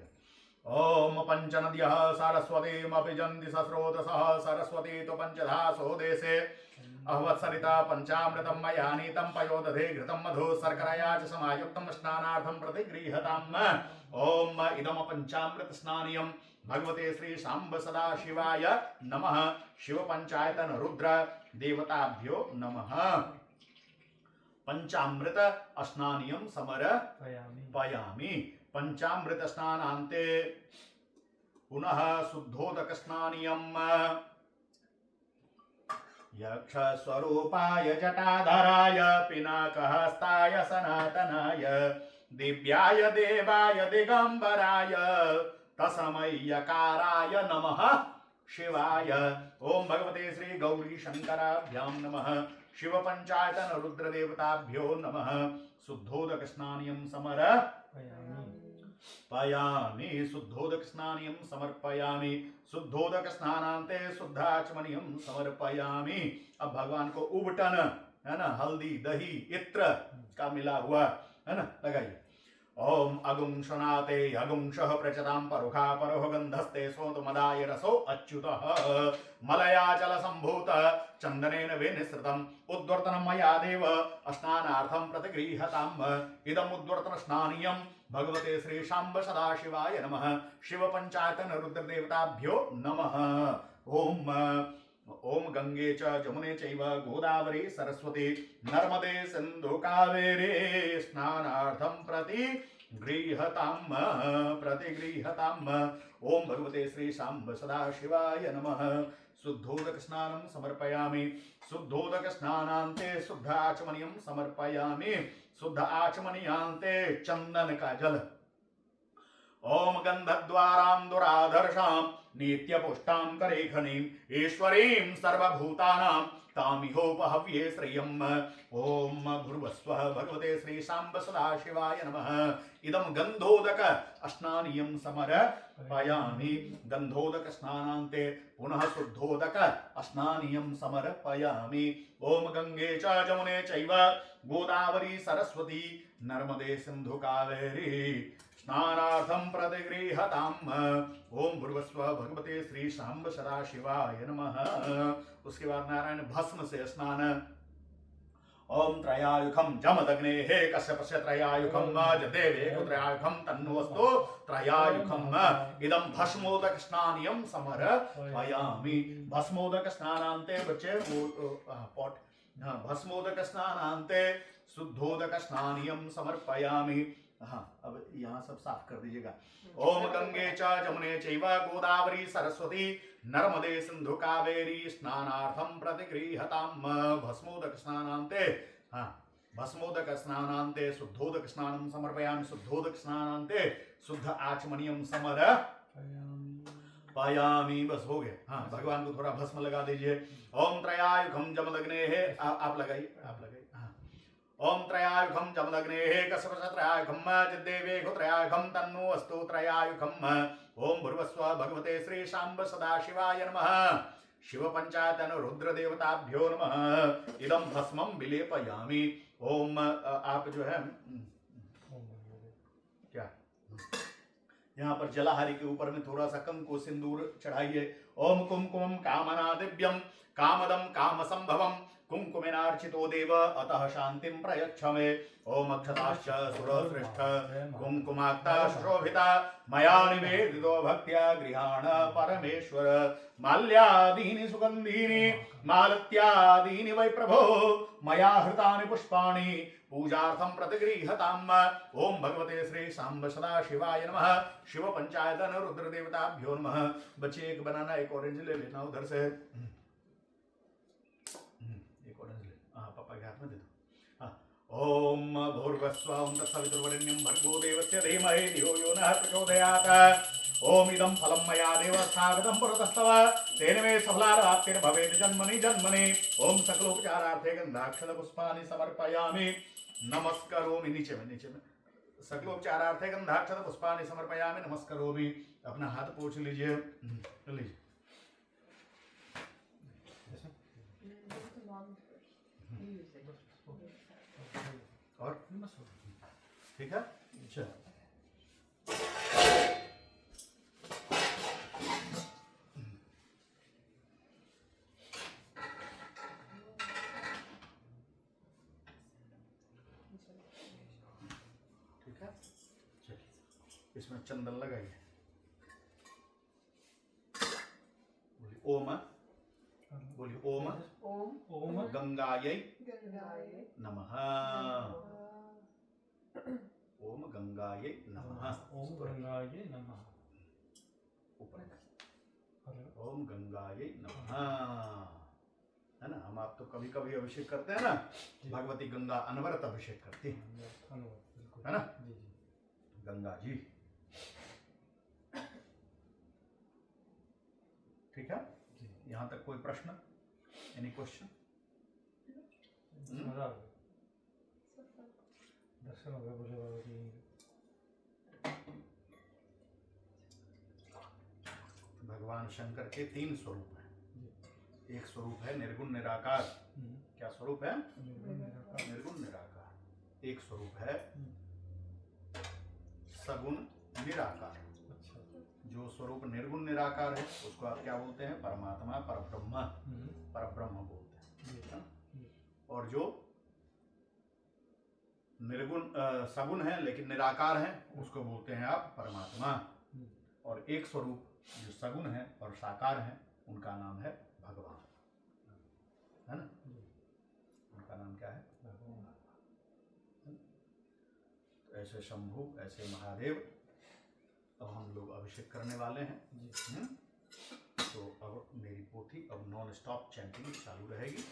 ओम पंचनद्यः सरस्वतीमपि जन्ति सस्रोतसः सरस्वती तो पंचधासो देशे अहवत्सरिता पंचामृतं मया नीतं पयोदधे घृतं मधु शर्करया च समायुक्तं स्नानार्थं प्रतिगृह्यताम्। ओम इदम पंचामृत स्नानियं भगवते श्री शाम्ब सदा शिवाय नमः। शिव पंचायतन रुद्र देवताभ्यो नमः। पंचामृत स्नानियं समर्पयामि। पंचामृत स्नानान्ते पुनः शुद्धोदक स्नानियं। यक्ष स्वरूपाय जटाधराय पिनाकहस्ताय सनातनाय दिव्याय देवाय दिगंबराय तस्मै यकाराय नमः शिवाय। ओम भगवते श्री गौरी शंकराभ्यां नमः। शिव पंचायतन रुद्र देवताभ्यो नमः। शुद्धोदक स्नानियं समर्पयामि। शुद्धोदक स्नानियं समर्पयामि। शुद्धोदक स्नानान्ते शुद्धाचमनियं समर्पयामि। अब भगवान को उबटन है ना, हल्दी दही इत्र का मिला हुआ है ना लगाइए। ओम अगुंशनाते अगुंशः प्रचतां परुखा परोह गंधस्ते सोतमदाय रसो अच्युतः मलयाचल संभूत चंदनेन विनिसृतम् उद्वर्तनं मया देव स्नानार्थं प्रतिगृह्यताम् इदम् उद्वर्तन स्नानीयं भगवते श्री शाम्ब सदाशिवाय नमः शिव पंचायतन रुद्रदेवताभ्यो नमः ओम ओम गंगे च जमुने चैव गोदावरी सरस्वती नर्मदे सिंधु कावेरी स्नानार्थं प्रतिगृह्यताम् ओम भगवते श्री शाम्ब सदाशिवाय नमः शुद्धोदक स्नानं समर्पयामि शुद्धोदक स्नानान्ते शुद्ध आचमनीयं समर्पयामि शुद्ध आचमनीयान्ते चंदन का जल ओम गंधद्वारां दुराधर्षां नित्य पुष्टां करेखनीं ईश्वरीं सर्वभूतानां तामिहोपहव्ये श्रियम् ओम भूर्भुवस्वः भगवते श्री शाम्ब सदाशिवाय नमः इदं गंधोदक स्नानीयं समर्पयामि गंधोदक स्नानान्ते पुनः शुद्धोदक स्नानीयं समर्पयामि ओम गंगे च जमुने चैव गोदावरी सरस्वती नर्मदे सिंधु कावेरी स्नानार्थं प्रतिगृह्यताम् ओम भूर्भुवस्वः भगवते श्री शाम्ब सदाशिवाय नमः। उसके बाद नारायण भस्म से स्नान ओम त्रयायुखम जमदग्नेः कश्यपस्य त्रयायुखम जदेवे त्रयायुखम तन्नोऽस्तु त्रयायुखम इदं भस्मोदक स्नानीयं समर्पयामि भस्मोदक स्नानान्ते बच्चे पॉट भस्मोदक स्नानान्ते शुद्धोदक स्नानीयं समर्पयामि। हाँ अब यहाँ सब साफ कर दीजिएगा। ओम गंगे च जमुने चैव गोदावरी सरस्वती नर्मदे सिंधु कावेरी स्नानार्थं प्रतिगृह्यताम् भस्मोदक स्नानान्ते हाँ भस्मोदक स्नानान्ते शुद्धोदक स्नानं समर्पयामि शुद्धोदक स्नानान्ते शुद्ध आचमनीयं समर्पयामि। बस हो गए। हाँ भगवान को थोड़ा भस्म लगा दीजिए। ओम त्रयायुखम जमदग्नेः आप लगाइए ओम त्रयायुखम जमदग्नेः कश्यपस्य त्रयायुखम जदेवे त्रयायुखम तन्नो अस्तु त्रयायुखम ओम भूर्भुवस्वः भगवते श्री शाम्ब सदाशिवाय नमः शिव पंचायतन रुद्र देवताभ्यो नमः इदं भस्मं विलेपयामि। ओम आप जो है क्या यहाँ पर जलाहारी के ऊपर में थोड़ा सा कंकु सिंदूर चढ़ाइए। ओम कुमकुमं कामना दिव्यं कामदं काम संभवं कुंकुमेनार्चितो देव अतः शांतिं प्रयच्छ मे। ओम अक्षताश्च सुरश्रेष्ठ कुंकुमाक्ता शोभिता मया निवेदितो भक्त्या गृहाण परमेश्वर माल्यादीनि सुगंधीनि मालत्यादीनि वै प्रभो मया हृतानि पुष्पाणि पूजार्थं प्रतिगृह्यताम्। ओम भगवते श्री शाम्ब सदाशिवाय नमः शिव पंचायतन रुद्र देवताभ्यो नमः। बच्चे एक बनाना एक ऑरेंज ले लेना उधर से पापा के हाथ में दे दो। ओम भूर्भुवस्वः ओम तत्सवितुर्वरेण्यं भर्गो देवस्य धीमहि धियो यो नः प्रचोदयात्। ओम इदं फलं मया देव स्थापितं पुरतस्तव तेन मे सफलाप्तिर्भवेत् जन्मनि जन्मनि। ओम सकलोपचारार्थे गन्धाक्षत पुष्पाणि समर्पयामि नमस्करोमि। नीचे में सकलोपचारार्थे गन्धाक्षत पुष्पाणि समर्पयामि नमस्करोमि। अपना हाथ पोंछ लीजिए लीजिए। और ठीक है अच्छा ठीक है चलिए इसमें चंदन लगाइए। बोलिए ओम ओम गंगायै नमः ओम गंगायै नमः ओम गंगायै नमः ऊपर ओम गंगायै नमः है ना। हम आप तो कभी कभी अभिषेक करते हैं ना भगवती गंगा अनवरत अभिषेक करती है ना गंगा जी ठीक है। यहाँ तक कोई प्रश्न एनी क्वेश्चन? दर्शन हो गया बोले बाबा जी। भगवान शंकर के 3 स्वरूप हैं। एक स्वरूप है निर्गुण निराकार। क्या स्वरूप है? निर्गुण निराकार। एक स्वरूप है सगुण निराकार। अच्छा। जो स्वरूप निर्गुण निराकार है उसको आप क्या बोलते हैं? परमात्मा, परब्रह्म, परब्रह्म बोलते हैं। और जो निर्गुण सगुण है लेकिन निराकार है उसको बोलते हैं आप परमात्मा। और एक स्वरूप जो सगुण है और साकार है उनका नाम है भगवान, है ना? उनका नाम क्या है? तो ऐसे शंभु, ऐसे महादेव अब हम लोग अभिषेक करने वाले हैं। तो अब मेरी पोथी अब नॉन स्टॉप चैंटिंग चालू रहेगी।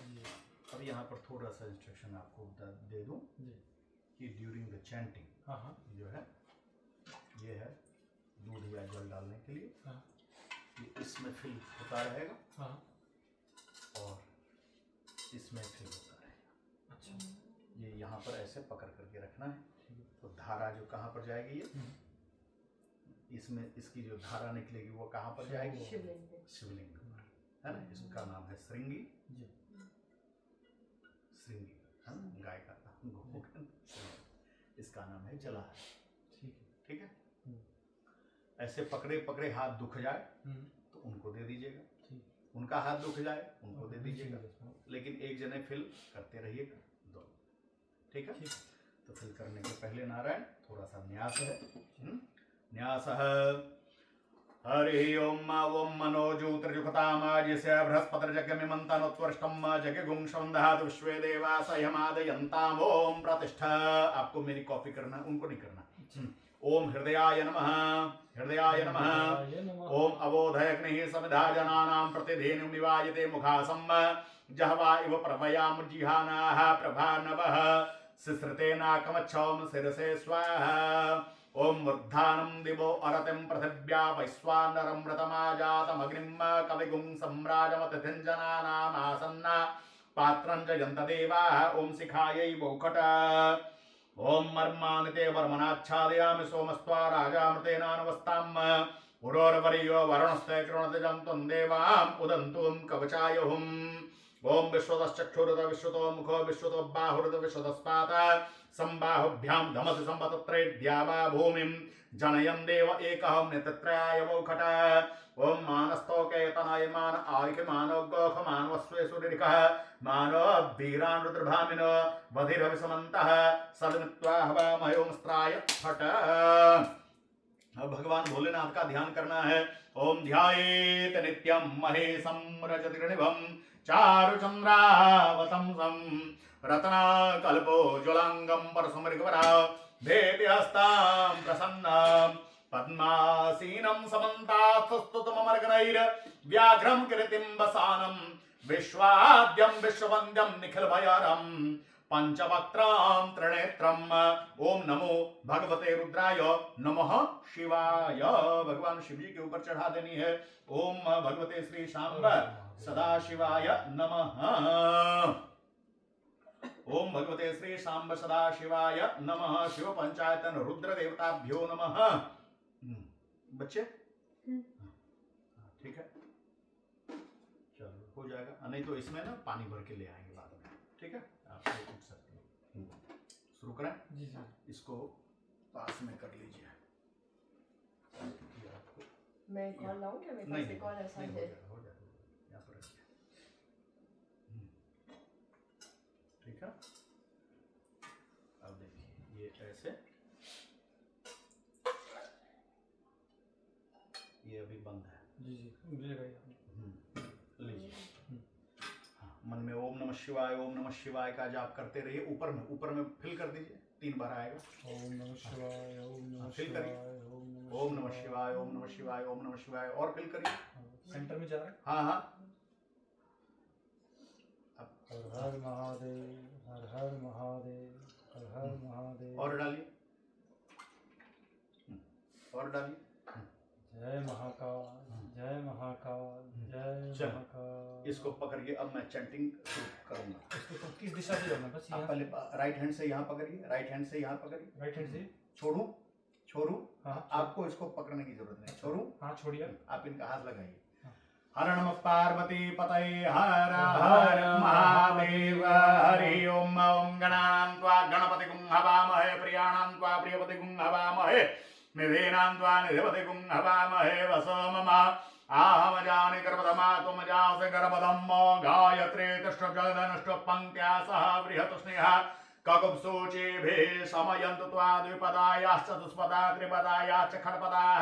अब यहाँ पर थोड़ा सा इंस्ट्रक्शन आपको दे दूं कि ड्यूरिंग द चैंटिंग जो है ये है दूध या जल डालने के लिए, ये इसमें फिल होता रहेगा और इसमें फिल होता रहेगा। अच्छा। ये यहाँ पर ऐसे पकड़ करके रखना है। तो धारा जो कहाँ पर जाएगी, ये इसमें इसकी जो धारा निकलेगी वो कहाँ पर जाएगी? शिवलिंग, है ना? इसका नाम है श्रृंगी। श्रृंगी, है ना? गाय का नाम, इसका नाम है जलाहर। ठीक है। ऐसे पकड़े पकड़े हाथ दुख जाए तो उनको दे दीजिएगा, उनका हाथ दुख जाए उनको दे दीजिएगा, लेकिन एक जने फिल करते रहिएगा दो। ठीक है। तो फिल करने के पहले नारायण थोड़ा सा न्यास है। न्यासः हरि ओम ओम मनोजूत्रजुखतामाजिस्य बृहस्पतिर्जगमिमन्तनुत्वर्ष्टं जगगुं संदहातु विश्वे देवास यमादयन्ताम् ओम प्रतिष्ठा। आपको मेरी कॉपी करना, उनको नहीं करना। ओम हृदयाय नमः, हृदयाय नमः। ओम अबोधयग्निः समिधा जनानां प्रतिधेनुमिवायते मुखासम् जहवा इव प्रभयामुज्जिहानाः प्रभानवः सिसृतेनाकमच्छौं शिरसे स्वाहा। ओम मूर्धानं दिवो अरतिं पृथिव्या वैश्वानरं मृतमाजातमग्निं कविगुं सम्राजमतिथिं जनानामासन्ना पात्रं जयन्त देवाः। ओम शिखायै वौखट। ओम मर्मानिते वर्मनाच्छादयामि सोमस्त्वा राजामृतेनानवस्ताम् उरोर्वर्यो वरुणस्ते कृणोति जन्तुं देवाम् उदन्तुं कवचायुहुम्। ओम विश्वतश्चक्षुरुत विश्वतो मुखो विश्वतो बाहुरुत विश्वतस्पात संबाहुभ्यां धमति संपतत्रे द्यावा भूमिं जनयन् देव एकः नितत्रयाय वौखट। ओम मानस्तोके तनय मान आयके मानो गोख मानवस्वे सुरिकः मानो वीरान् रुद्रभामिनो वधिरविसमन्तः सदमित्वा हवामयोमस्त्राय फट। अब भगवान भोलेनाथ का ध्यान करना है। ओम ध्यायेत नित्यं महेशं रजतगृणिभं चारुचन्द्रावतंसं रत्नाकल्पोज्ज्वलांगं परशुमृगवरा भेद्यहस्तां प्रसन्नं पद्मासीनं समन्तात्स्तुतमर्गनैर् व्याघ्रं कीर्तिं वसानं विश्वाद्यं विश्ववन्द्यं निखिलभयहरं पंचवक्त्रां त्रिनेत्रम्। ओम नमो भगवते रुद्राय नमः शिवाय। भगवान शिव जी के ऊपर चढ़ा देनी है। ओम भगवते श्री शांब सदाशिवाय नमः। ओम भगवते श्री शांब सदाशिवाय नमः। शिव पंचायतन रुद्र देवताभ्यो नमः। बच्चे ठीक है, चलो हो जाएगा। नहीं तो इसमें ना पानी भर के ले आएंगे बाद में। ठीक है, आप उठ सकते हैं। शुरू करें? जी सर। इसको पास में कर लीजिए। मैं कॉल लाऊं क्या? मेरे पास एक और ऐसा है। हो जाएगा यहाँ पर रखिए। ठीक है, अब देखिए ये ऐसे, ये अभी बंद है। जी लीजिए। लीजिए। हाँ, मन में ओम नमः शिवाय, ओम नमः शिवाय का जाप करते रहिए। ऊपर में फिल कर दीजिए, 3 बार आएगा। ओम नमः शिवाय, ओम नमः फिल करिए। शिवाय, ओम नमः शिवाय, ओम नमः शिवाय, ओम नमः शिवाय, और फिल करिए। सेंटर में जा रहा है। हाँ हाँ, हर हर महादेव, हर हर महादेव, हर हर महादेव। और डालिए, और डालिए। जय महाकाल, जय महाकाल, जय चलो, महाकाल। इसको पकड़िए। अब मैं चैंटिंग शुरू करूंगा। इसको तो किस दिशा से करना? बस आप यहाँ पहले राइट हैंड से यहाँ पकड़िए, राइट हैंड से यहाँ पकड़िए। राइट हैंड से छोड़ू छोड़ू, हाँ, आपको इसको पकड़ने की जरूरत नहीं। छोड़ू, हाँ छोड़िए। आप इनका हाथ लगाइए। हाँ। हर नमः पार्वती पतये हर हर महादेव। हरि ओम। ओम गणानां त्वा गणपतिगुं हवामहे, प्रियाणां त्वा प्रियपतिगुं हवामहे, निधीनां त्वा निधिपतिगुं हवामहे वसो मम आहमजानि गर्भधमा त्वमजासि गर्भधम् गायत्री तिष्ठजलधनुष्ठ पङ्क्त्या सह बृहतुष्णिः ककुब्सूचिभिः समयन्तु त्वा द्विपदायाश्च चतुष्पदा त्रिपदायाश्च खड्पदाः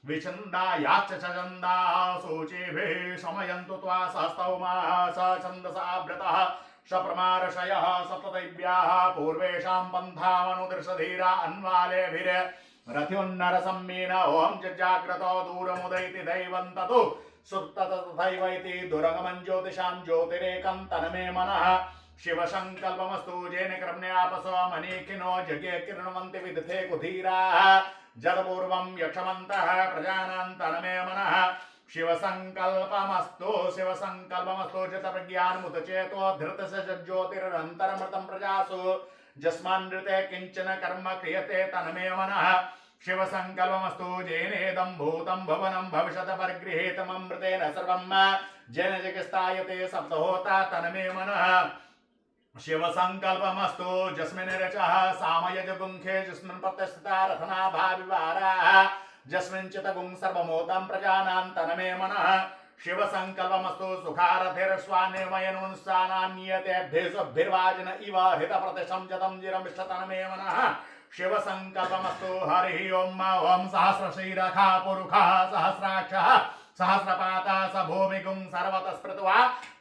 विछन्दायाश्च छन्दाः सूचिभिः समयन्तु त्वा सहस्तौमाः स छन्दसावृतः सप्रमार्षयः सप्तदैव्याः पूर्वेषां पन्थामनुदृशधीरा अन्वालेभिर् रथ्योन्नरसम्मीन ओं जजाग्रतो दूरमुदैति दैवं ततु सुप्ततथैवैति दुरगमं ज्योतिषां ज्योतिरेकं तन्मे मनः शिवसङ्कल्पमस्तु जेन कर्मण्यापसो मनीखिनो जगे किरणवन्ति विदथे कुधीराः जलपूर्वं यक्षमन्तः प्रजानां तन्मे मनः शिवसङ्कल्पमस्तु जतप्रज्ञानमुतचेतो धृतस्य ज्योतिरनन्तरमृतं प्रजासु जस्मान्नृते किञ्चन कर्म क्रियते तन्मे मनः शिवसङ्कल्पमस्तु जेनेदं भूतं भवनं भविष्यत् परिगृहीतममृतेन सर्वं जेन जगस्तायते सप्तहोता तन्मे मनः शिवसङ्कल्पमस्तु जस्मिन् रचः सामयजगुंखे जस्मिन् प्रतिष्ठिता रथनाभाविवाराः जस्मिन् चितगुं सर्वमोदं प्रजानां तन्मे मनः शिवसङ्कल्पमस्तु सुखारथिर्स्वान्निर्वयनुस्सानान्यतेभ्येषुभिर्वाजिन इव हृतप्रतिशं जतं जिरमिष्टतन्मे मनः शिवसङ्कल्पमस्तु हरिः ॐ सहस्रशीरखा पुरुखः सहस्राक्षः सहस्रपाता स भूमिगुं सर्वतः स्मृत्वा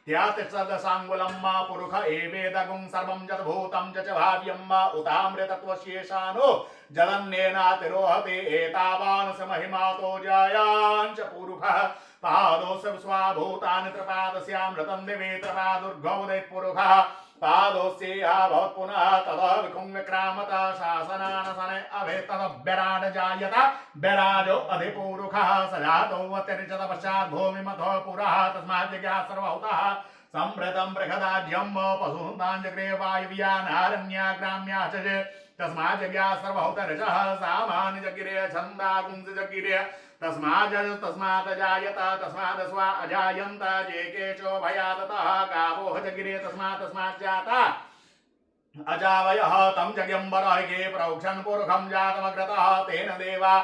त्यातिसदसाङ्गुलं पुरुष एवेदगुं सर्वं जतभूतं च भाव्यं उतामृतत्वशेषानो जलन्नेनातिरोहति एतावान् स महिमातो जायाञ्च पुरुषः पादोऽस्य स्वाभूतानि त्रिपादस्यामृतं दिवे त्रिपादुर्गौदैत्पुरुषः पादोऽस्येह भवत्पुनः ततः विकुं विक्रामत शासनानसने अभेतदभ्यराड जायत व्यराजो अधिपूरुषः स जातो अत्यरिचत पश्चात् भूमिमथो पुरः तस्मात् जज्ञाः सर्वभूतः संभृतं बृहदाज्यं पशून्तां जग्रे वायुव्यानारण्या ग्राम्या च तस्मात् जज्ञाः सर्वभूतरजः सामान्य जगिरे छन्दागुंस जगिरे तस्मात् जायत तस्मात् स्वा अजायन्त जे केशो भयादतः गावो जगिरे तस्मात् जाता अजावयः तं जग्यम्बरहिके प्रोक्षन् पुरुषं जातमग्रतः तेन देवा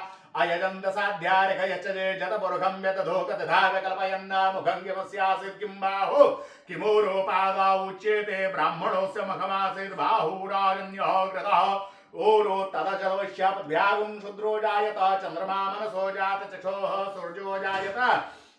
अयजन्त साध्यारिकयच्चे जतपुरुषं यतधोकतथा विकल्पयन् मुखं किमस्यासीत् किं बाहु किमूरोपादा उच्येते ब्राह्मणोऽस्य मुखमासीत् बाहुराजन्यः कृतः ओरो तदचलवश्यापद्भ्यागुं शूद्रो जायत चन्द्रमा मनसो जात चक्षोः सूर्यो जायत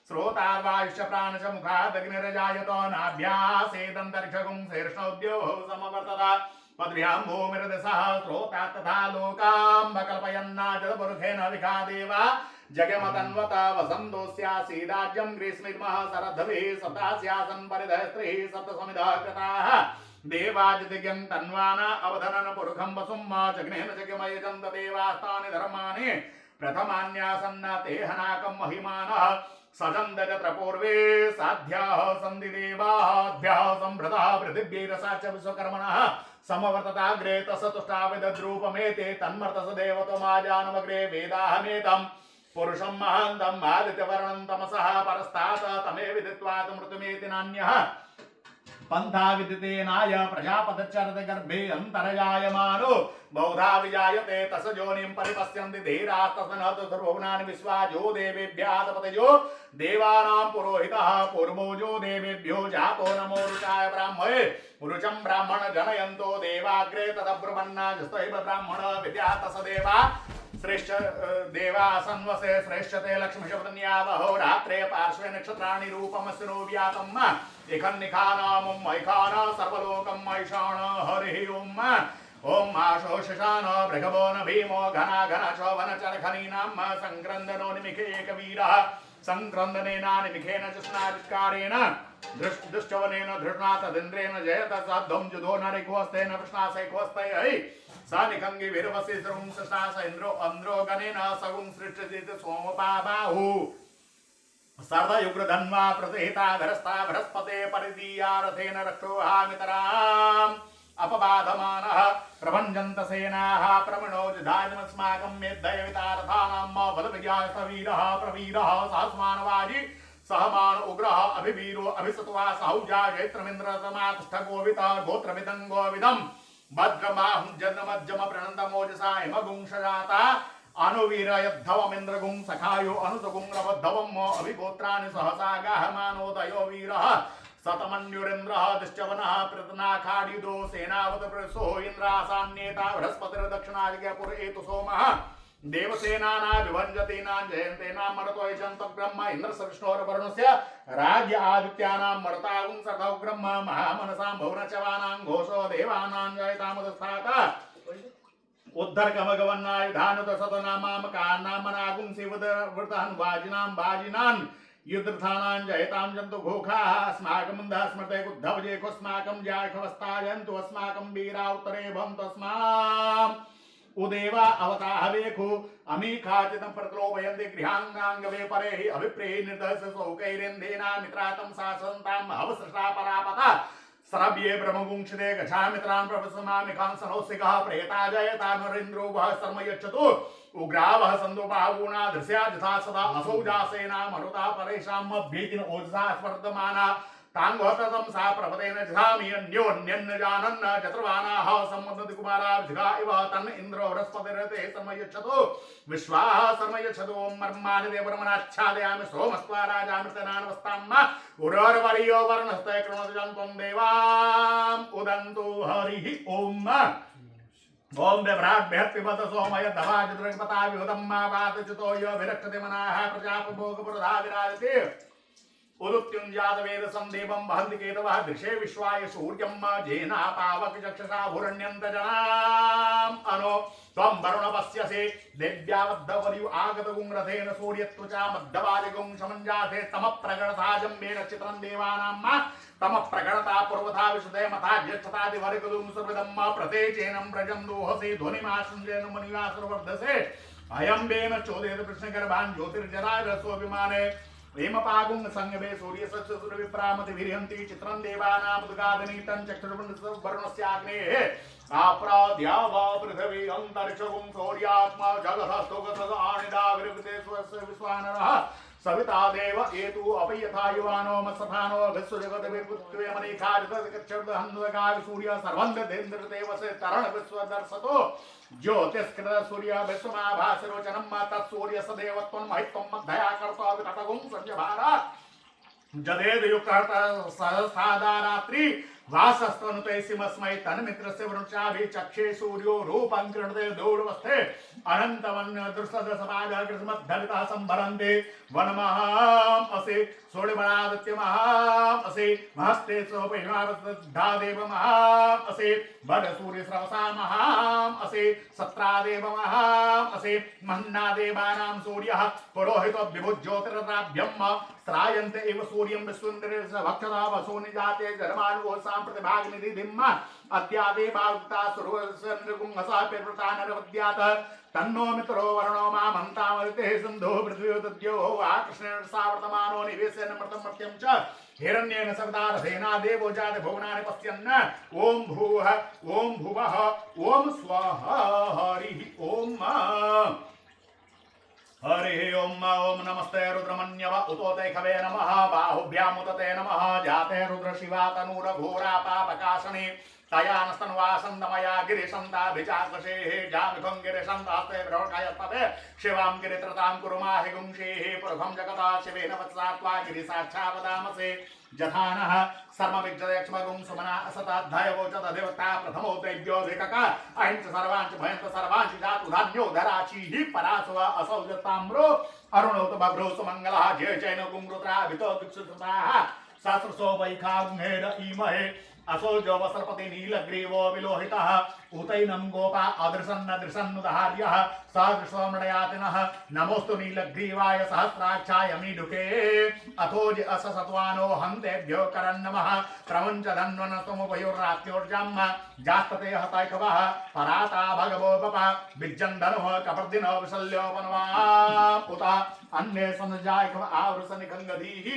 श्रोतार्वायुष्य प्राणच मुखादग्निर्जायत नाभ्यासेदन्तरिक्षगुं शीर्षोद्योः समवर्तत पद्भ्यां भूमिर्दिशः श्रोता तथा लोकां कल्पयन्ना जलपुरुषेण विखादेवा जगमतन्वत वसन्तोऽस्यासीदाज्यं ग्रीष्मिमः शरद्धभिः सप्तास्यासन् परिधः स्त्रीः सप्तसमिधः कृताः देवाजिदिज्ञं तन्वान अवधनन पुरुषं वसुं जग्नेन जग्मयजन्त देवास्तानि धर्माणि प्रथमान्यासन्न ते हनाकं महिमानः सजन्त तत्र पूर्वे साध्याः सन्धि देवाभ्यः संभृतः पृथिव्यैरसा च विश्वकर्मणः समवर्तताग्रे तसतुष्टाविदद्रूपमेते तन्मर्तस देवतमाजानमग्रे वेदाहमेतं पुरुषं महान्तम् आदित्यवर्णं तमसः परस्तात् तमे विदित्वात् मृत्युमेति नान्यः पंथा विदितेनाय प्रजापतचरत गर्भे अंतरजायमानो बहुधा विजायते तस जोनिं परिपश्यन्ति धीरास्तस्मिन् सर्वभुवनानि विश्वाजो देवेभ्यादपतयो देवानां पुरोहितः पूर्वोजो देवेभ्यो जातो नमो रुचाय ब्राह्मणे रुचं ब्राह्मण जनयन्तो देवाग्रे तदब्रह्मण्णा जस्तैव ब्राह्मण विद्या तस देवा श्रेष्ठ देवा सन्वसे श्रेष्ठते लक्ष्मी शब्दन्यावहो रात्रे पार्श्वे नक्षत्राणि रूपमस्नो व्यातम् इखन् निखानामुं मैखान सर्वलोकं मैषाण हरिः ओम आशो शशान भृगवो न भीमो घना घना शोभन चरखनीनां संक्रन्दनो निमिखे एकवीरः संक्रन्दनेनानिमिखेन चस्नादिकारेण दुष्टवनेन धृष्णा तदिन्द्रेण जयत साध्वं जुधो नरिकोस्तेन कृष्णासैकोस्तै स निखङ्गि वीरवसि स्रुं सष्टास इन्द्रो अन्द्रो गणेन सगुं सृष्टजित सोमपाबाहु सर्वयुग्रधन्वा प्रतिहिता धरस्ता बृहस्पते परिदीया रथेन रक्षोहामितराम् अपबाधमानः प्रभञ्जन्त सेनाः प्रमणोजधानमस्माकं मेद्धयविता रथानां बलविज्ञासवीरः प्रवीरः सहस्मानवाजी सहमान उग्रः अभिवीरो अभिसत्वा सहौजा जैत्रमिन्द्रसमातिष्ठ गोविता गोत्रविदं गोविदम् भद्रमाहुं जन्मज्जम प्रणन्दमोजसा हिमगुंशजाता अनुवीरयद्धवमिन्द्रगुं सखायो अनुसगुं रवद्धवम् अभिगोत्राणि सहसा गाहमानोदयो वीरः सतमन्युरेन्द्रः दिश्चवनः प्रतनाखाडिदो सेनावत प्रसो इन्द्रासान्येता बृहस्पतिर्दक्षिणादिगपुर एतु सोमः देवसेनाना विभञ्जतीनां जयन्तेनां मरुतो यजन्तग्रह्म इन्द्रस्य विष्णोर्वरुणस्य राज्य आदित्यानां मरुतागुं सखौग्रह्म महामनसां भुवनचवानां घोषो देवानां जयतामुदस्थात उद्धर्गमगवन्नायुधानुत सतनामामकान्नामनागुं शिवदवृतान् वाजिनां युद्धर्थानां जयतां जन्तु घोखाः अस्माकं स्मृते कुद्धवजेकोऽस्माकं जायखवस्तायन्तु अस्माकं वीरा उत्तरे भवन्तु अस्माम् उदेवा अवताहवेखु अमीखाचितं प्रतिलोभयन्ति गृहाङ्गाङ्गवे परेहि अभिप्रेहि निर्दस्य सौकैरेन्देना मित्रातं शासन्ताम् अवसृष्टा परापता श्रव्ये ब्रह्मगुंक्षिते गच्छामित्रान् प्रवसमामिकान् सनोसिकः प्रेता जयता नरेन्द्रो वः शर्म यच्छतु उग्रावः सन्दोपागुणा दृश्या यथा सदा असौजासेना मरुता परेषामभ्येतिन ओजसा स्पर्धमाना तांगोतम सा प्रपदेन जधामि अन्योन्यन्न जानन्न चतुर्वानाः सम्मदति कुमारा जिगा इव तन्न इन्द्रो बृहस्पतिरते समयच्छतु विश्वाः समयच्छतु मर्माणि देवरमनाच्छादयामि सोमस्त्वा राजामृतनानवस्ताम् उरोर्वर्यो वर्णस्ते कृणोदजन्त्वं देवाम् उदन्तु हरिः ओम् ओम बेभ्राट बेहत पिबत सोमय दवाज द्रगपता विहतम मा वातचतो यो विरक्षते मनाः प्रजापभोग पुरधा विराजते उदुत्युञ्जात वेद संदेवं वहन्ति केतवः दृशे विश्वाय सूर्यं जेना पावक चक्षसा भुरण्यन्त जनाम् अनो त्वं वरुण पश्यसे देव्यावद्धवलियु आगतगुं रथेन सूर्यत्वचा मध्यवादिगुं समञ्जाते तमः प्रगणता जम्बेन चित्रं देवानां तमः प्रगणता पूर्वथा विशुदे मथा ज्येष्ठतादिवर्गदुं सर्वदं प्रतेचेनं व्रजं दोहसे ध्वनिमाशुञ्जेन मुनिवासुरवर्धसे अयं वेन चोदेत कृष्णगर्भान् ज्योतिर्जराय रसोऽभिमाने हेमपागुं संगमे सूर्यसस्य विप्रामति विरहन्ति चित्रं देवानामुद्गादनीतं चक्षुर्वरुणस्याग्नेः आप्राद्यावा पृथिवी अन्तरिक्षगुं सूर्यात्मा जगतस्तुगतदानिदा विरगते स्वस्य विश्वानरः सविता देव एतु अपयथा युवानो मत्सथानो विश्वजगत विपुत्वे मनीखारितकच्छर्दहन्दगा सूर्य सर्वन्देन्द्रदेवसे तरण विश्वदर्शतो ज्योतिष्कृत सूर्य विश्वमाभासरोचनं तत्सूर्य सदेवत्वं महित्वं मद्धया कर्ता वितटगुं संजभारा जदेदयुक्त सहस्रादा रात्रि वासस्तनुते सिमस्मै तन्मित्रस्य वृक्षाभि चक्षे सूर्यो रूपं कृणते दूरवस्थे अनन्तवन् दृष्टदशमाजः कृष्णमद्धलितः सम्भरन्ते वनमहाम् असि सूर्यमणादित्यमहाम् असि महस्ते सोपहिमावद्धादेव महाम् असि वरसूर्यस्रवसा महाम् असि सत्रादेव महाम् असि मन्नादेवानां सूर्यः पुरोहितो विभुज्योतिरताभ्यम् श्रायन्ते एव सूर्यं विश्वन्द्रस्य भक्षता वसो निजाते जन्मानुगोसां प्रतिभागनिधिम् अद्यादेवावृता सुरवसन्द्रगुंहसा पिर्वृता नरवद्यात तन्नो मित्रो वर्णो मामन्तामदिते सिन्धो पृथ्वीदद्यो आकृष्णेन सावर्तमानो निवेशेन मृतं मर्त्यं च हिरण्येन सवितारथेना देवो जाते भुवनानि पश्यन् ओम भूः ओम भुवः ओम स्वाहा हरिः ओम हरिः ओम ओम नमस्ते रुद्रमन्यव उतोते खवे नमः बाहुभ्यामुदते नमः जाते रुद्र शिवा तनूर घोरा पापकाशने तयानस्तन्वासन्दमया गिरिशन्ताभिचाकशेः जामिखं गिरिशन्तास्ते ब्रह्मकायस्तवे शिवां गिरित्रतां कुरुमाहि गुंशेः पुरुखं जगता शिवेन वत्सा त्वा गिरिसाक्षावदामसे जथानः सर्वविज्जयक्ष्मगुं सुमना असताद्धयवो च तदेवता प्रथमो दैव्योऽधिकक अहिंस सर्वांच भयन्त सर्वांच जातु धान्यो धराचीः परासव असौ जताम्रो अरुणोत बभ्रो सुमङ्गलः जय चैन गुंरुद्रा वितो दिक्षुताः सहस्रसो वैखाग्नेर ईमहे असो जो वसरपति नीलग्रीवो विलोहितः उतैनं गोपा अदृशन्नदृशन्नुदहार्यः सदृशोमृडयातिनः नमोस्तु नीलग्रीवाय सहस्राक्षाय मीडुके अथोज अससत्वानो हन्तेभ्यो करन्नमः क्रमञ्च धन्वनस्तमुपयोर्रात्योर्जाम् जास्तते हतैकवः पराता भगवोपप विज्जन्दनुः कपर्दिनो विशल्योपनवा उत अन्ये सनजायकव आवृसनिखङ्गधीः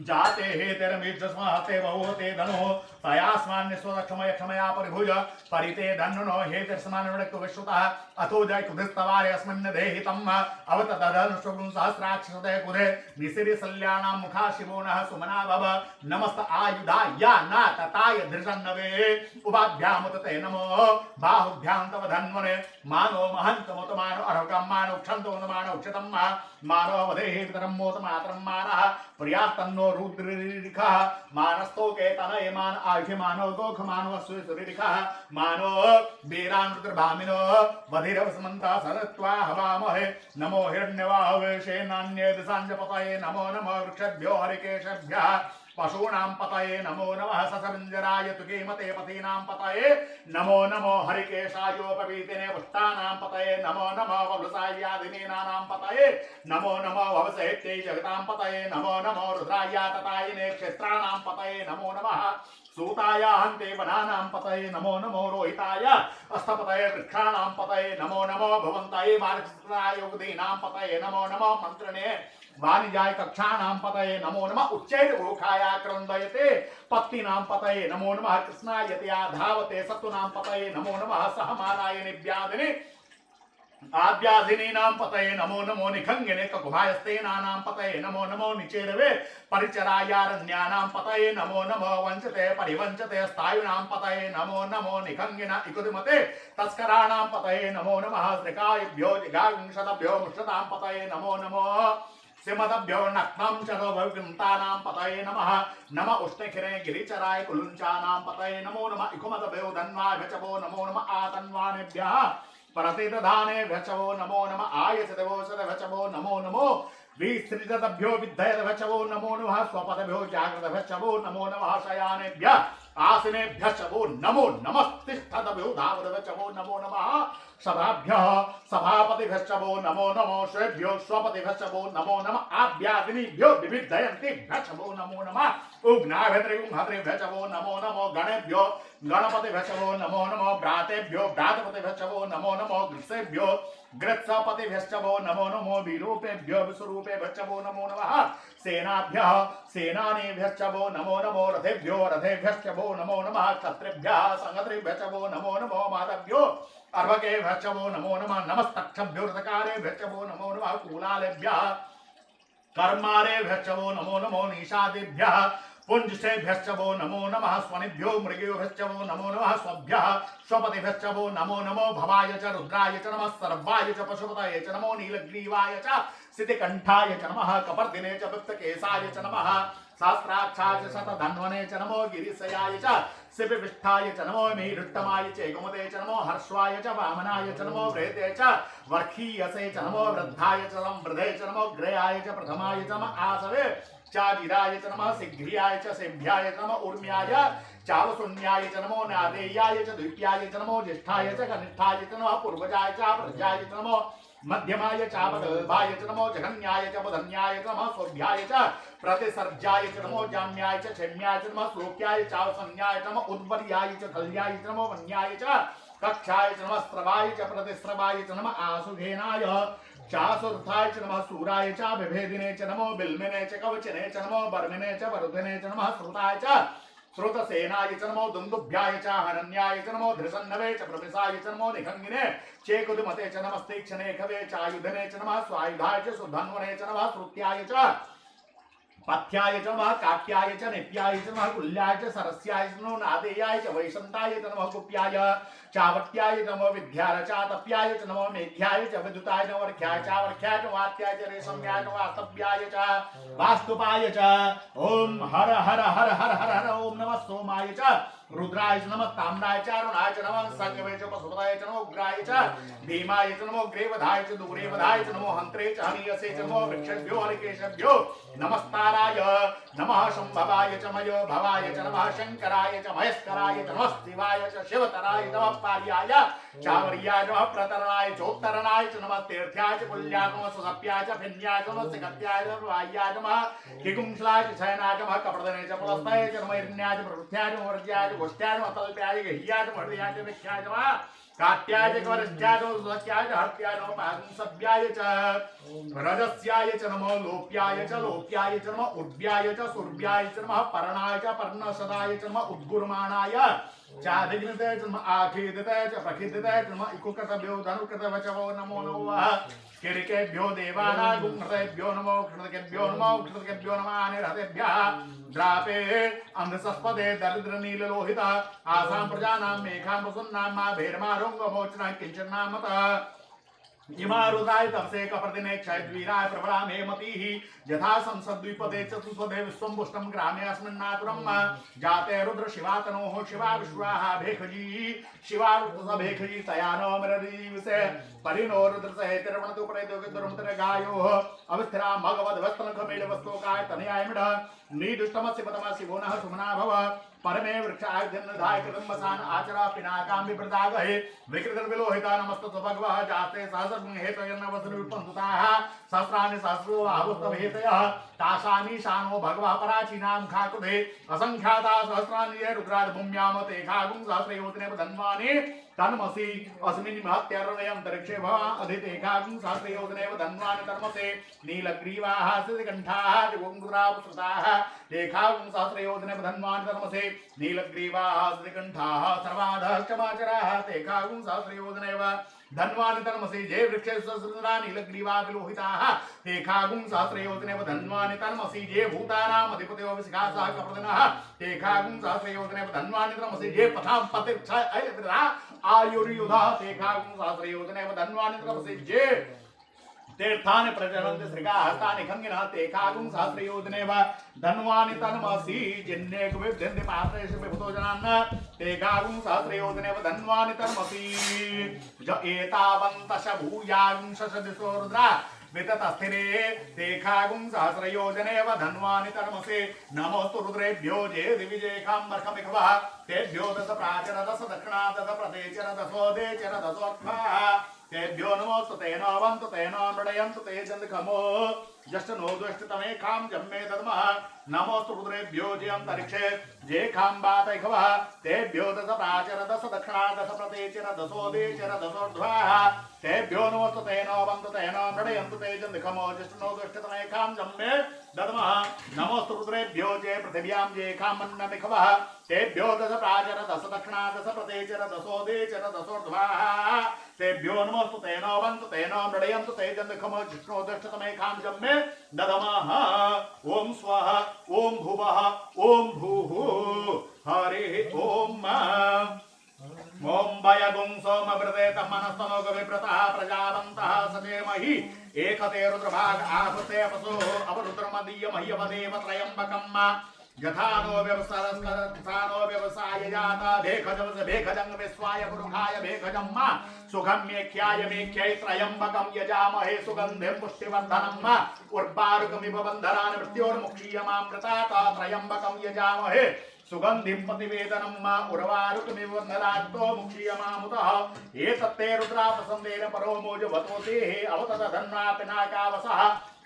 जाते हे तेरमीर्जस्महते बहुते धनो तयास्मान्य स्वक्षमय क्षमया परिभुज परिते धन्नो हे तिर्समानवृक्तो विश्रुतः अतो जय कुधिस्तवारे अस्मिन् देहितम् अवतदधन शुभं सहस्राक्षते कुधे निसिरि सल्यानां मुखा शिवोनः सुमना भव नमस्त आयुधाय ना तताय धृषन्नवे उभाभ्यामुत ते नमो बाहुभ्यां तव धन्वने मानो महन्तमुत मानो अर्हकं मानो क्षन्तो मानो क्षितं मानो वदेहि वितरं मोत मातरं मानः प्रियास्तन्नो रुद्ररिखः मानस्तो केतनये मान आयुधि मानो गोख मानो सुरिखः मानो वीरान् रुद्रभामिनो वधिरव समन्ता सरत्वा हवामहे नमो हिरण्यवाहवे शेनान्ये दिशाञ्जपतये नमो नमो वृक्षभ्यो हरिकेशभ्यः पशूनां पतये नमो नमः ससविञ्जराय तुकीमते पतीनां पतये नमो नमो हरिकेशायोपवीतिने पुष्टानां पतये नमो नमो ववृसायादिनीनानां पतये नमो नमो ववसेत्यै जगतां पतये नमो नमो रुद्राया ततायिने क्षेत्राणां पतये नमो नमः सूताय हन्ते वनानां पतये नमो नमो रोहिताय अस्तपतये वृक्षाणां पतये नमो नमो भवन्ताय मार्गस्त्राय उदीनां पतये नमो नमो मन्त्रणे वाणिजाय कक्षाणां पतये नमो नमः उच्चैर्घोषाय क्रन्दयते पत्नीनां पतये नमो नमः कृष्णायते धावते सत्तूनां पतये नमो नमः सहमानाय निव्यादिने आद्याधिनीनां पतये नमो नमो निखंगिने ककुभायस्तेनानां पतये नमो नमो निचेरवे परिचरायारण्यानां पतये नमो नमो वंचते परिवंचते स्थायुनां पतये नमो नमो निखंगिन इकुदिमते तस्कराणां पतये नमो नमः श्रिकायभ्यो जिगाविंशतभ्यो मुष्टतां पतये नमो नमो सिमदभ्यो नक्तं चरवविंतानां पतये नमः नम उष्णखिरे गिरिचराय कुलुञ्चानां पतये नमो नमः इकुमदभ्यो धन्वाय भचवो नमो नमः आतन्वानेभ्यः परतिदधाने भचवो नमो नमः आयसदेवोषध भचवो नमो नमो विस्तृतभ्यो विद्धयद भचवो नमो नमः स्वपदभ्यो जागृत भचवो नमो नमः शयानेभ्यः आसनेभ्यश्चवो नमो नमस्तिष्ठदभ्यो धावद भचवो नमो नमः सभाभ्यः सभापतिभ्यश्चवो नमो नमो श्रेभ्यो स्वपतिभ्यश्चवो नमो नमः आभ्यादिनीभ्यो विविधयन्तिभ्यश्चवो नमो नमः उग्नाभद्रिभ्यश्चवो नमो नमो गणेभ्यो गणपतिभ्यश्चवो नमो नमो भ्रातेभ्यो भ्रातपतिभ्यश्चवो नमो नमो गृत्सेभ्यो गृत्सपतिभ्यश्चवो नमो नमो विरूपेभ्यो विस्वरूपेभ्यश्चवो नमो नमः सेनाभ्यः सेनानीभ्यश्चवो नमो नमो रथेभ्यो रथेभ्यश्चवो नमो नमः क्षत्रिभ्यः संहत्रिभ्यश्चवो नमो नमो माधव्यो अर्भकेभ्यश्चवो नमो नमः नमस्तक्षभ्यो रथकारेभ्यश्चवो नमो नमः कूलालेभ्यः कर्मारेभ्यश्चवो नमो नमो निषादिभ्यः पुंजसेभ्यश्चवो नमो नमः स्वनिभ्यो मृगेभ्यश्चवो नमो नमः स्वभ्यः स्वपतिभ्यश्चवो नमो नमो भवाय च रुद्राय च नमः सर्वाय च पशुपतये च नमो नीलग्रीवाय च सितिकण्ठाय च नमः कपर्दिने च वृत्तकेशाय च नमः सहस्राक्षाय च शतधन्वने च नमो गिरिशयाय च शिवविष्ठाय च नमो मेरुत्तमाय च एगुमते च नमो हर्ष्वाय च वामनाय च नमो वृहते च वर्खीयसे च नमो वृद्धाय च संवृधे च नमो ग्रयाय च प्रथमाय च नमः आसवे चादिराय च नमः शीघ्रियाय च सेभ्याय च नमः ऊर्म्याय चावशून्याय च नमो नादेयाय च द्वितीयाय च नमो ज्येष्ठाय च कनिष्ठाय च नमः पूर्वजाय च प्रजाय च नमो मध्यमाय चापदल्भाय च नमो जघन्याय च बुधन्याय च नमः सोभ्याय च प्रतिसर्जाय च नमो जाम्याय च क्षेम्याय च नमः श्लोक्याय चावसन्याय च नमः उद्वर्याय च कल्याय च नमो वन्याय च कक्षाय च नमः स्रवाय च प्रतिस्रवाय च नमः आसुघेनाय चासुर्थाय च नमः सूराय च विभेदिने च नमो बिल्मिने च कवचने च नमो बर्मिने च वरुधिने च नमः श्रुताय च श्रुतसेनाय च नमो दुन्दुभ्याय च हरण्याय च नमो धृसन्नवे च प्रमिसाय च नमो निखंगिने चेकुदुमते च नमस्तीक्षणे खवे च आयुधने च नमः स्वायुधाय च सुधन्वने च नमः श्रुत्याय च पथ्याय च नमः काट्याय च नित्याय च नमः कुल्याय च सरस्याय च नमो नादेयाय च वैशन्ताय च नमः कुप्याय चावट्याय च नमो विद्याय च तप्याय च नमो मेघ्याय च विद्युताय च वर्ख्याय च वर्ख्याय च वात्याय च रेशम्याय च वास्तव्याय च वास्तुपाय च ओम हर हर हर हर हर हर ओम नमः सोमाय च रुद्राय च नमः ताम्राय च अरुणाय च नमः संगवे च पशुपताय च नमो उग्राय च भीमाय च नमो ग्रेवधाय च दूरेवधाय च नमो हंत्रे च हनीयसे च नमो वृक्षभ्यो हरिकेशभ्यो नमस्ताराय नमः शंभवाय च मयो भवाय च नमः शंकराय च महेश्वराय च नमः शिवाय च शिवतराय नमः पार्याय चावर्याय नमः प्रतरणाय चोत्तरणाय च नमः तीर्थ्याय च कुल्याय नमः सुसप्याय च भिन्याय च नमः सिकत्याय च वाह्याय नमः किकुंशलाय च शयनाय च नमः कपटदने च पुलस्ताय च नमः हिरण्याय च प्रवृत्त्याय च वर्ज्याय च गोष्ठ्याय च तल्प्याय च गह्याय च मर्याय च विख्याय च काट्याय च कवरस्याय स्वस्याय च हत्याय नमो पांसव्याय च रजस्याय च नमो लोप्याय च नमो उद्व्याय च सुर्व्याय च नमः पर्णाय च पर्णसदाय च नमः उद्गुर्माणाय चाधिग्निते च नमः आखिदिते च प्रखिदिते च नमः इकुकृतभ्यो धनुकृतवचवो नमो नमः किरिकेभ्यो देवानागुं हृदयेभ्यो नमो क्षुतकेभ्यो नमः अनिर्हतेभ्यः द्रापे अंधसस्पदे दरिद्रनीललोहित आसां प्रजानां मेघां प्रसन्नां मा भैरमारोङ्गमोचनः किञ्चन्नामतः इमारुदाय तपसे कप्रदिने क्षयद्वीराय प्रबलां हेमतिः यथा संसद्विपदे चतुष्पदे विश्वम्पुष्टं ग्रामे अस्मिन्नातुरं जाते रुद्र शिवातनोः शिवा विश्वाः भेखजी शिवा भेखजी तया नो मरदीवसे परिणो रुद्र सहेतिर्वणतु प्रैदोगितुरमतर गायोः अवस्थिरा मगवद्वस्तनखमेल वस्तोकाय तनयाय मिढ नीदुष्टमस्य पतमस्य गुणः सुमना भव परमे वृक्षाय धन्यधाय कृतम्बसान आचरा पिनाकां विप्रदागहे विकृतविलोहिता नमस्तु भगवः जाते सहस्रं हेतयन्न वसनु विपन्सुताः सहस्राणि सहस्रो आहुस्तभेतयः तासानि शानो भगवः पराचीनां खाकृते असंख्याता सहस्राणि ये रुद्राद भूम्याम ते खागुं सहस्रयोतने धन्वानि तन्मसि अस्मिन् महत्यरण्यन्तरिक्षे भव अधिते खागुं सहस्रयोतने धन्वानि तन्मसे नीलग्रीवाः सिद्धकण्ठाः दिवङ्गुरापुसृताः लेखागुं सहस्रयोतने धन्वानि तन्मसे नीलग्रीवाः सिद्धकण्ठाः सर्वाधः क्षमाचराः ते खागुं सहस्रयोतने धन्वानि तन्मसे जे वृक्षे सहस्रधा नीलग्रीवा विलोहिताः ते खागुं सहस्रयोतने धन्वानि तन्मसि जे भूतानाम् अधिपतयो विशिखासः कप्रदिनः ते खागुं सहस्रयोतने धन्वानि तन्मसि जे पथां पतिर्छ आयुर्युधा ते खागुं सहस्रयोतने धन्वानि तन्मसि जे तीर्थानि प्रचलन्ति श्रीकाहस्तानि खङ्गिनः ते खागुं सहस्रयोजने वा धन्वानि तन्मसि जिन्ने कुविद्यन्ति पात्रेषु विभूतो जनान् ते खागुं सहस्रयोजने वा धन्वानि तन्मसि ज एतावन्तश भूयागुंशश दिशो रुद्रा विततस्थिरे ते खागुं सहस्रयोजने वा धन्वानि तन्मसे नमोस्तु रुद्रेभ्यो जे दिविजेखाम्बर्खमिखवः तेभ्यो दश प्राचर दश दक्षिणा दश प्रतेचर दशोदेचर दशोत्थः तेभ्यो नमोस्तु तेन अवन्तु तेन मृडयन्तु ते जन्दखमो जस्ट नो द्वष्टतमे खाम जम्मे दद्मः नमोस्तु रुद्रेभ्यो जे अंतरिक्षे जे खाम्बातैखवः तेभ्यो दश प्राचर दश दक्षिणा दश प्रतेचर दशोदेचर दशोर्ध्वः तेभ्यो नमोस्तु तेन अवन्तु तेन मृडयन्तु ते जन्दखमो जस्ट नो द्वष्टतमे खाम जम्मे दद्मः नमोस्तु रुद्रेभ्यो जे पृथिव्यां जे खामन्नमिखवः तेभ्यो दश प्राचर दश दक्षिणा दश प्रतेचर दशोदेचर दशोर्ध्वः तेभ्यो नमोस्तु तेन अवन्तु तेन मृडयन्तु ते जन्दखमो जस्ट नो द्वष्टतमे खाम जम्मे ददमः ओम स्वाहा ओम भुवः ओम भूः हरिः ओम ओम वयगुं सोमवृते तमनस्तनो गविप्रतः प्रजावन्तः सदेमहि एकते रुद्रभाग आहुते अपसो अवरुद्रमदीय मह्यवदेव त्रयम्बकम् यथा नो व्यवसाय जाता भेखजं विश्वाय पुरुषाय भेखजं सुखं मेख्याय मेख्यै त्रयम्बकं यजामहे सुगन्धिं पुष्टिवर्धनम् उर्वारुकमिव बन्धनान् मृत्योर्मुक्षीयमामृतात् त्रयम्बकं यजामहे सुगन्धिं प्रतिवेदनम् उर्वारुकमिव बन्धनात् मुक्षीयमामुतः एतत्ते रुद्रापसन्देन परो मोजवतोतेः अवततधन्वा पिनाकावसः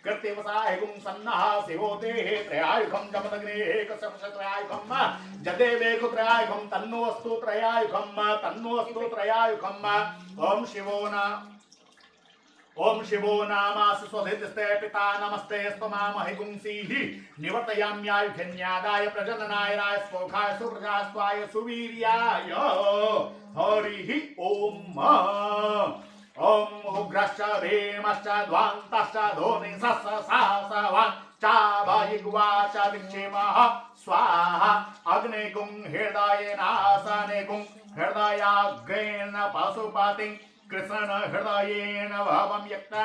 कृत्यवसायगुं सन्नः शिवोतेः त्रयायुगं जमदग्नेः कसंशत्रयायुगं जदेवेकु त्रयायुगं तन्नोऽस्तु त्रयायुगं ओम शिवो नामासि स्वधितस्ते पिता नमस्ते स्तमामहि गुंसीः निवर्तयाम्यायुधन्यादाय प्रजननाय राय स्पोखाय सुप्रजास्वाय सुवीर्याय हरिः ओम ओम उग्रश्च भीमश्च ध्वान्तश्च धोनिसस्स सहसवान् चाभयिग्वाच विक्षेमः स्वाहा अग्निगुं हृदयेनासनेगुं हृदयाग्रेण पशुपतिं कृष्ण हृदयेन भवं यक्ता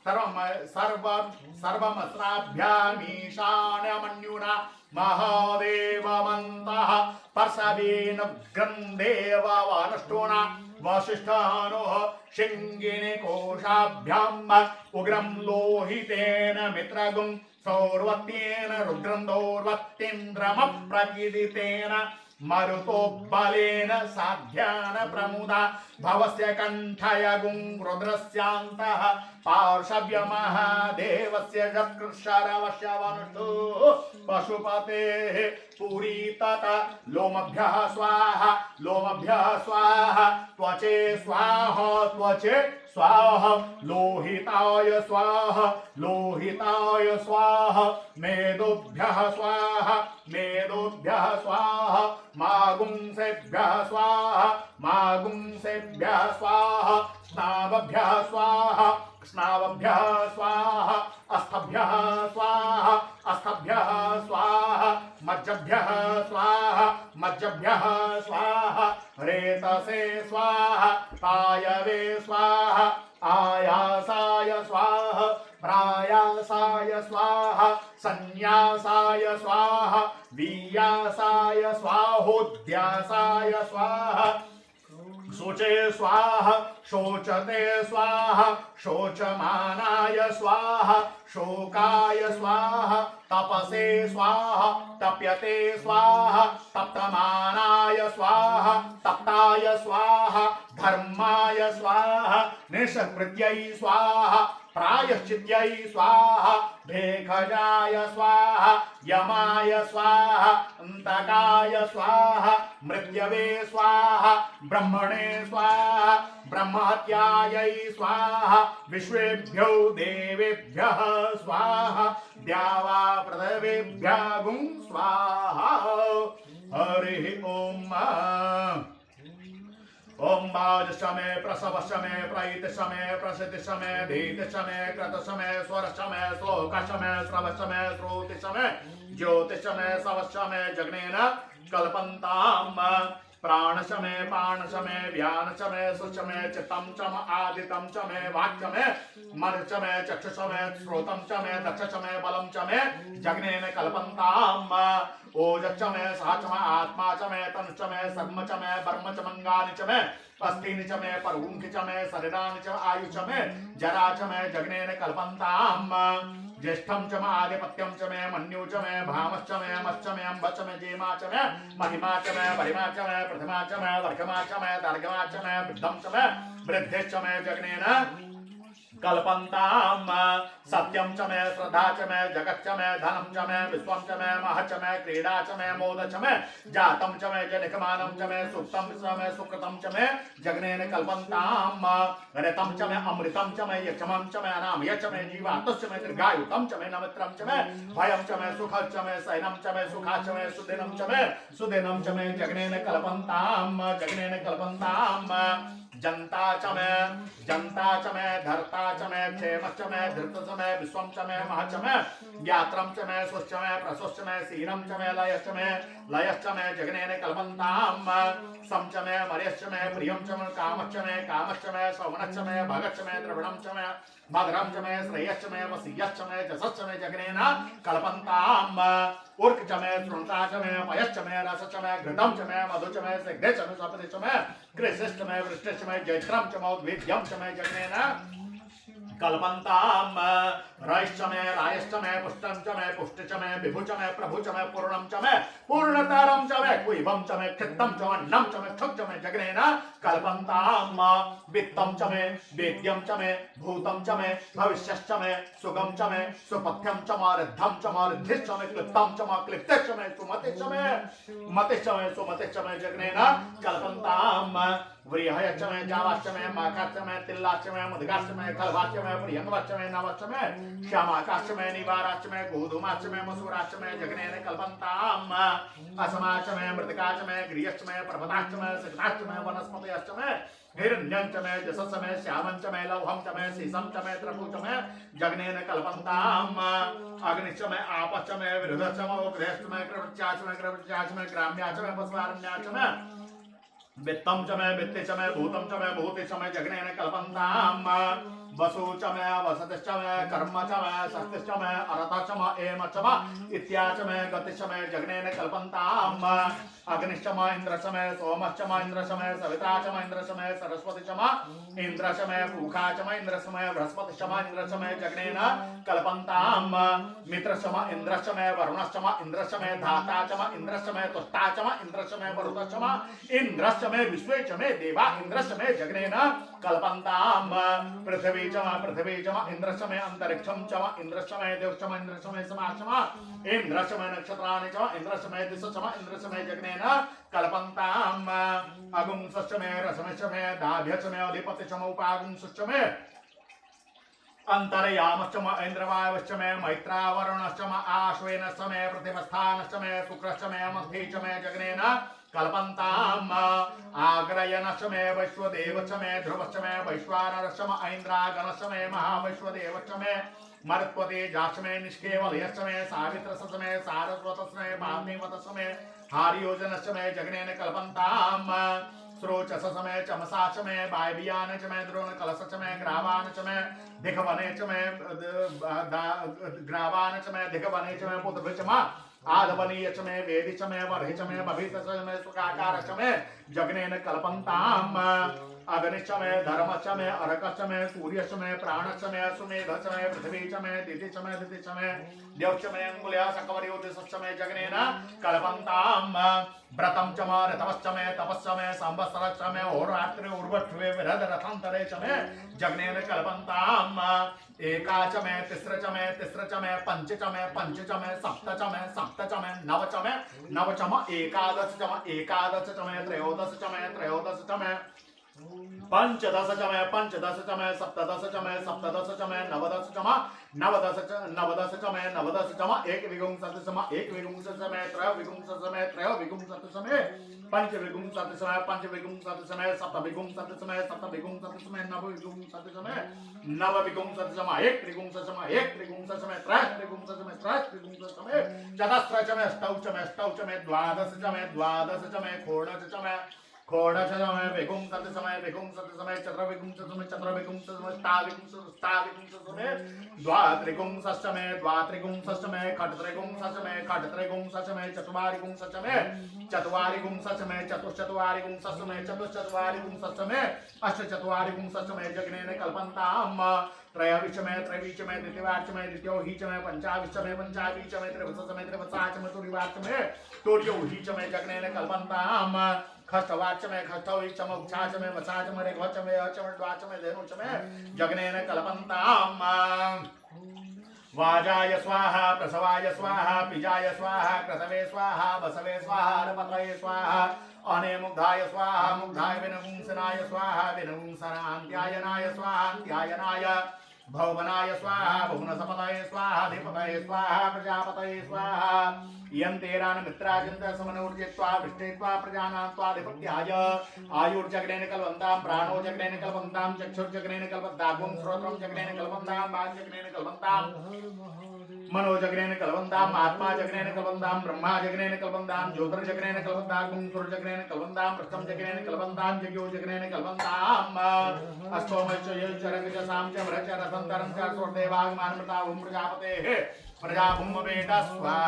सर्वमस्राभ्यामीशान्यमन्युना महादेववन्तः पर्शवेन ग्रन्थेव वनष्टोना वसिष्ठानोः शिङ्गिनि कोशाभ्याम् उग्रं लोहितेन मित्रगुं सौर्वत्येन रुद्रन्दोर्वत्येन्द्रमप्रकीर्तितेन मरुतोबलेन साध्यान प्रमुदा भवस्य कण्ठयगुं रुद्रस्यान्तः पार्श्वमहादेवस्य जत्कृशरवश्यवनुष्ठो पशुपतेः पूरीतत लोमभ्यः स्वाहा लोमभ्यः स्वाहा त्वचे स्वाहा त्वचे स्वाहा लोहिताय स्वाहा लोहिताय स्वाहा मेदोभ्यः स्वाहा मेदोभ्यः स्वाहा मागुंसेभ्यः स्वाहा मागुंसेभ्यः स्वाहा स्नावभ्यः स्वाहा स्नावभ्यः स्वाहा अस्थभ्यः स्वाहा अस्थभ्यः स्वाहा मज्जभ्यः स्वाहा मज्जभ्यः स्वाहा रेतसे स्वाहा पायवे स्वाहा आयासाय स्वाहा प्रायासाय स्वाहा संन्यासाय स्वाहा वीयासाय स्वाहोद्यासाय स्वाहा शुचे स्वाहा शोचते स्वाहा शोचमानाय स्वाहा शोकाय स्वाहा तपसे स्वाहा तप्यते स्वाहा तप्तमानाय स्वाहा तप्ताय स्वाहा धर्माय स्वाहा निष्कृत्यै स्वाहा प्रायश्चित्यै स्वाहा भेखजाय स्वाहा यमाय स्वाहा अन्तकाय स्वाहा मृत्यवे स्वाहा ब्रह्मणे स्वाहा ब्रह्महत्यायै स्वाहा विश्वेभ्यो देवेभ्यः स्वाहा द्यावा पृथिवीभ्यः गुं स्वाहा हरिः ओम ओम बाजशमे प्रसवशमे प्रैतशमे प्रसिद्धशमे धीतशमे कृतशमे स्वरशमे श्लोकशमे श्रवशमे श्रुतिशमे ज्योतिशमे सवशमे जग्नेन कल्पन्ताम् प्राणशमे पाणशमे व्यानशमे सुशमे चित्तं चम आदितं चमे वाक्यमे मनश्चमे चक्षुषमे श्रोतं चमे दक्षशमे बलं चमे जग्नेन कल्पन्ताम् ओजश्चमे सहचमे आत्मा चमे तनुचमे सर्म चमे वर्म चमंगानि चमे अस्थिनि चमे परगुंखि चमे शरीरानि च आयुषमे जरा चमे जग्नेन कल्पन्ताम् ज्येष्ठं च आधिपत्यं च मे मन्यु च मे भामश्च मे मश्च मे अम्ब च मे जेमा च मे महिमा च मे परिमा च मे प्रथमा च मे वर्गमा च मे दर्गमा च मे वृद्धं च मे वृद्धिश्च मे जग्नेन कल्पन्ताम् सत्यं च मे श्रद्धा च मे जगच्च मे धनं च मे विश्वं च मे महच्च मे क्रीडा च मे मोद च मे जातं च मे जनिकमानं च मे सुक्तं च मे सुकृतं च मे जग्नेन कल्पन्ताम् ऋतं च मे अमृतं च मे यक्षमं च मे अनामय च मे जीवातुश्च मे दीर्घायुतं च मे नमित्रं च मे भयं च मे सुखं च मे सैनं च मे सुखा च मे सुदिनं च मे जग्नेन कल्पन्ताम् जग्नेन कल्पन्ताम् जनता च मे धर्ता च मे क्षेम च मे धृत च मे विश्वं च मे मह च मे ज्ञात्रं च मे सुश्च मे प्रसुश्च मे सीनं च मे लयश्च मे जग्नेन कल्पन्ताम् सं च मे मर्यश्च मे प्रियं च मे कामश्च मे सौमनश्च मे भगश्च मे द्रविणं च मे मधुरं च मे श्रेयश्च मे वसीयश्च मे जसश्च मे जग्नेन कल्पन्ताम् उर्क च मे श्रुता च मे पयश्च मे रस च मे घृतं च मे मधु च मे सिग्धे च मे सपदे च मे कृषिश्च मे वृष्टिश्च मे जैत्रं च मे उद्भिद्यं च मे जग्नेन कल्पन्ताम् रैश्च मे रायश्च मे पुष्टं च मे पुष्टि च मे विभु च मे प्रभु च मे पूर्णं च मे पूर्णतरं च मे कुइवं च मे क्षिप्तं च मे अन्नं च मे क्षुक् च मे जग्नेन कल्पन्ताम् वित्तं च मे वेद्यं च मे भूतं च मे भविष्यश्च मे सुगं च मे सुपथ्यं च मे रिद्धं च मे रिद्धिश्च मे क्लिप्तं च मे क्लिप्तिश्च मे सुमतिश्च मे मतिश्च मे सुमतिश्च मे जग्नेन कल्पन्ताम् व्रीहयश्च मे जावाश्च मे माकाश्च मे तिल्लाश्च मे मुद्गाश्च मे खलवाश्च मे प्रियंगवाश्च मे नवश्च मे श्यामाकाश्च मे निवाराश्च मे गोधूमाश्च मे मसूराश्च मे जग्नेन कल्पन्ताम् असमाश्च मे मृतकाश्च मे गृहश्च मे पर्वताश्च मे सिक्ताश्च मे वनस्पतयश्च मे हिरण्यं च मे जसस् मे श्यामं च मे लौहं च मे सीसं च मे त्रपु च मे जग्नेन कल्पन्ताम् अग्निश्च मे आपश्च मे विरुधश्च मे उग्रश्च मे कृपच्याश्च मे ग्राम्याश्च मे पशुवारण्याश्च मे वित्तं च मे वित्ति च मे भूतं च मे भूति च मे जग्नेन कल्पन्ताम् वसु च मे वसतिश्च मे कर्म च मे शक्तिश्च मे अरथ च मे एम च मे इत्या च मे गति च मे जग्नेन कल्पन्ताम् अग्निश्च मे इंद्र च मे सोमश्च मे इंद्र च मे सविता च मे इंद्र च मे सरस्वती च मे इंद्र च मे पूखा च मे इंद्र च मे बृहस्पति च मे इंद्र च मे जग्नेन कल्पन्ताम् मित्र च मे इंद्र च मे वरुणश्च मे इंद्र च मे धाता च मे इंद्र च मे तुष्टा च मे इंद्र च मे वरुण च मे इंद्र च मे विश्वे च मे देवा इंद्र च मे जग्नेन कल्पन्ताम् पृथ्वी पृथ्वी च मा पृथ्वी च मा इंद्रश्च मे अंतरिक्षं च मा इंद्रश्च मे देवश्च मा इंद्रश्च मे समाश्च मा इंद्रश्च मे नक्षत्राणि च मा इंद्रश्च मे दिशश्च मा इंद्रश्च मे जग्नेन कल्पन्ताम् अगुंसश्च मे रसमश्च मे दाभ्यश्च मे अधिपतिश्च मे उपागुंसश्च मे अंतरयामश्च म इंद्रवायुश्च मे मैत्रावरुणश्च म आश्वेनश्च मे प्रतिपस्थानश्च मे शुक्रश्च मे मध्ये च मे जग्नेन कल्पन्ताम् आग्रयनश्च मे वैश्वदेवश्च मे ध्रुवश्च मे वैश्वानरश्च म ऐन्द्रागणश्च मे महावैश्वदेवश्च मे मरुत्वतेजाश्च मे निष्केवलयश्च मे सावित्रश्च मे सारस्वतश्च मे पार्थिवतश्च मे हारियोजनश्च मे जग्नेन कल्पन्ताम् स्रोचस समय चमसा च मे वायव्यान च मे द्रोण कलश च मे ग्रावान च मे दिखवने च मे ग्रावान च मे दिखवने च मे पुत्र च मा आधवनीय च मे वेदि च मे वर्हि च मे भवित च मे सुखाकार च मे जग्नेन कल्पन्ताम् अग्निश्च मे धर्मश्च मे अर्कश्च मे सूर्यश्च मे प्राणश्च मे सुमेधश्च मे पृथ्वी च मे दिति च मे दिति च मे देवश्च मे अंगुल्या सकवर्योदिशश्च मे जग्नेन कल्पन्ताम् व्रतं च मे ऋतवश्च मे तपश्च मे संवत्सरश्च मे होरात्रि उर्वश्वे विरध रथान्तरे च मे जग्नेन कल्पन्ताम् एका च मे तिस्र च मे पंच च मे सप्त च मे नव च मे एकादश च मे त्रयोदश च मे पंचदश च मे सप्तदश च मे नवदश च मे एक विगुंसत च मे त्रयोविगुंसत च मे पंचविगुंसत च मे सप्तविगुंसत च मे नवविगुंसत च मे नवविगुंसत च मे एक त्रिगुंसत च मे त्रयस्त्रिगुंसत च मे चतस्र च मे अष्टौ च मे द्वादश च मे षोडश च मे विगुंसत च मे चतुर्विगुंसत च मे अष्टाविगुंसत च मे द्वात्रिगुंसत च मे खट्त्रिगुंसत च मे चतुर्वारिगुंसत च मे चतुश्चत्वारिगुंसत च मे अष्टचत्वारिगुंसत च मे जग्नेन कल्पन्ताम् त्रयोविच मे द्वितीयवाच मे द्वितीयो हि च मे पंचाविच मे त्रिवत्सा च मे तुरीवाच मे तुर्यो हि च मे जग्नेन कल्पन्ताम् खष्टवाच मे खष्टौ हि च मे उक्षा च मे वसा च मे रेघो च मे अच मे द्वाच मे धेनु च मे जग्नेन कल्पन्ताम् वाजाय स्वाहा प्रसवाय स्वाहा पिजाय स्वाहा क्रतवे स्वाहा वसवे स्वाहा रपतये स्वाहा अनेमुग्धाय स्वाहा मुग्धाय विनगुंसनाय स्वाहा विनगुंसनान्त्यायनाय स्वाहा अन्त्यायनाय भवनाय स्वाहा भुवनसपतये स्वाहा अधिपतये स्वाहा प्रजापतये स्वाहा यन्तेरान मित्राजन्त समनोर्जित्वा वृष्टित्वा प्रजानां त्वाधिपत्याय आयुर्जग्नेन कल्पन्तां प्राणो जग्नेन कल्पन्तां चक्षुर्जग्नेन कल्पन्तां श्रोत्रं जग्नेन कल्पन्तां वाक्जग्नेन कल्पन्तां मनोजग्नेन कल्पन्तां आत्मा जग्नेन कल्पन्तां ब्रह्मा जग्नेन कल्पन्तां ज्योतिर्जग्नेन कल्पन्तां गुंसुर्जग्नेन कल्पन्तां पृष्ठं जग्नेन कल्पन्तां जग्यो जग्नेन कल्पन्तां अष्टोमश्चरगजसां च भ्रच रथं तरं च सुरदेवागमानमृता प्रजापतेः प्रजाभूमवेद स्वाहा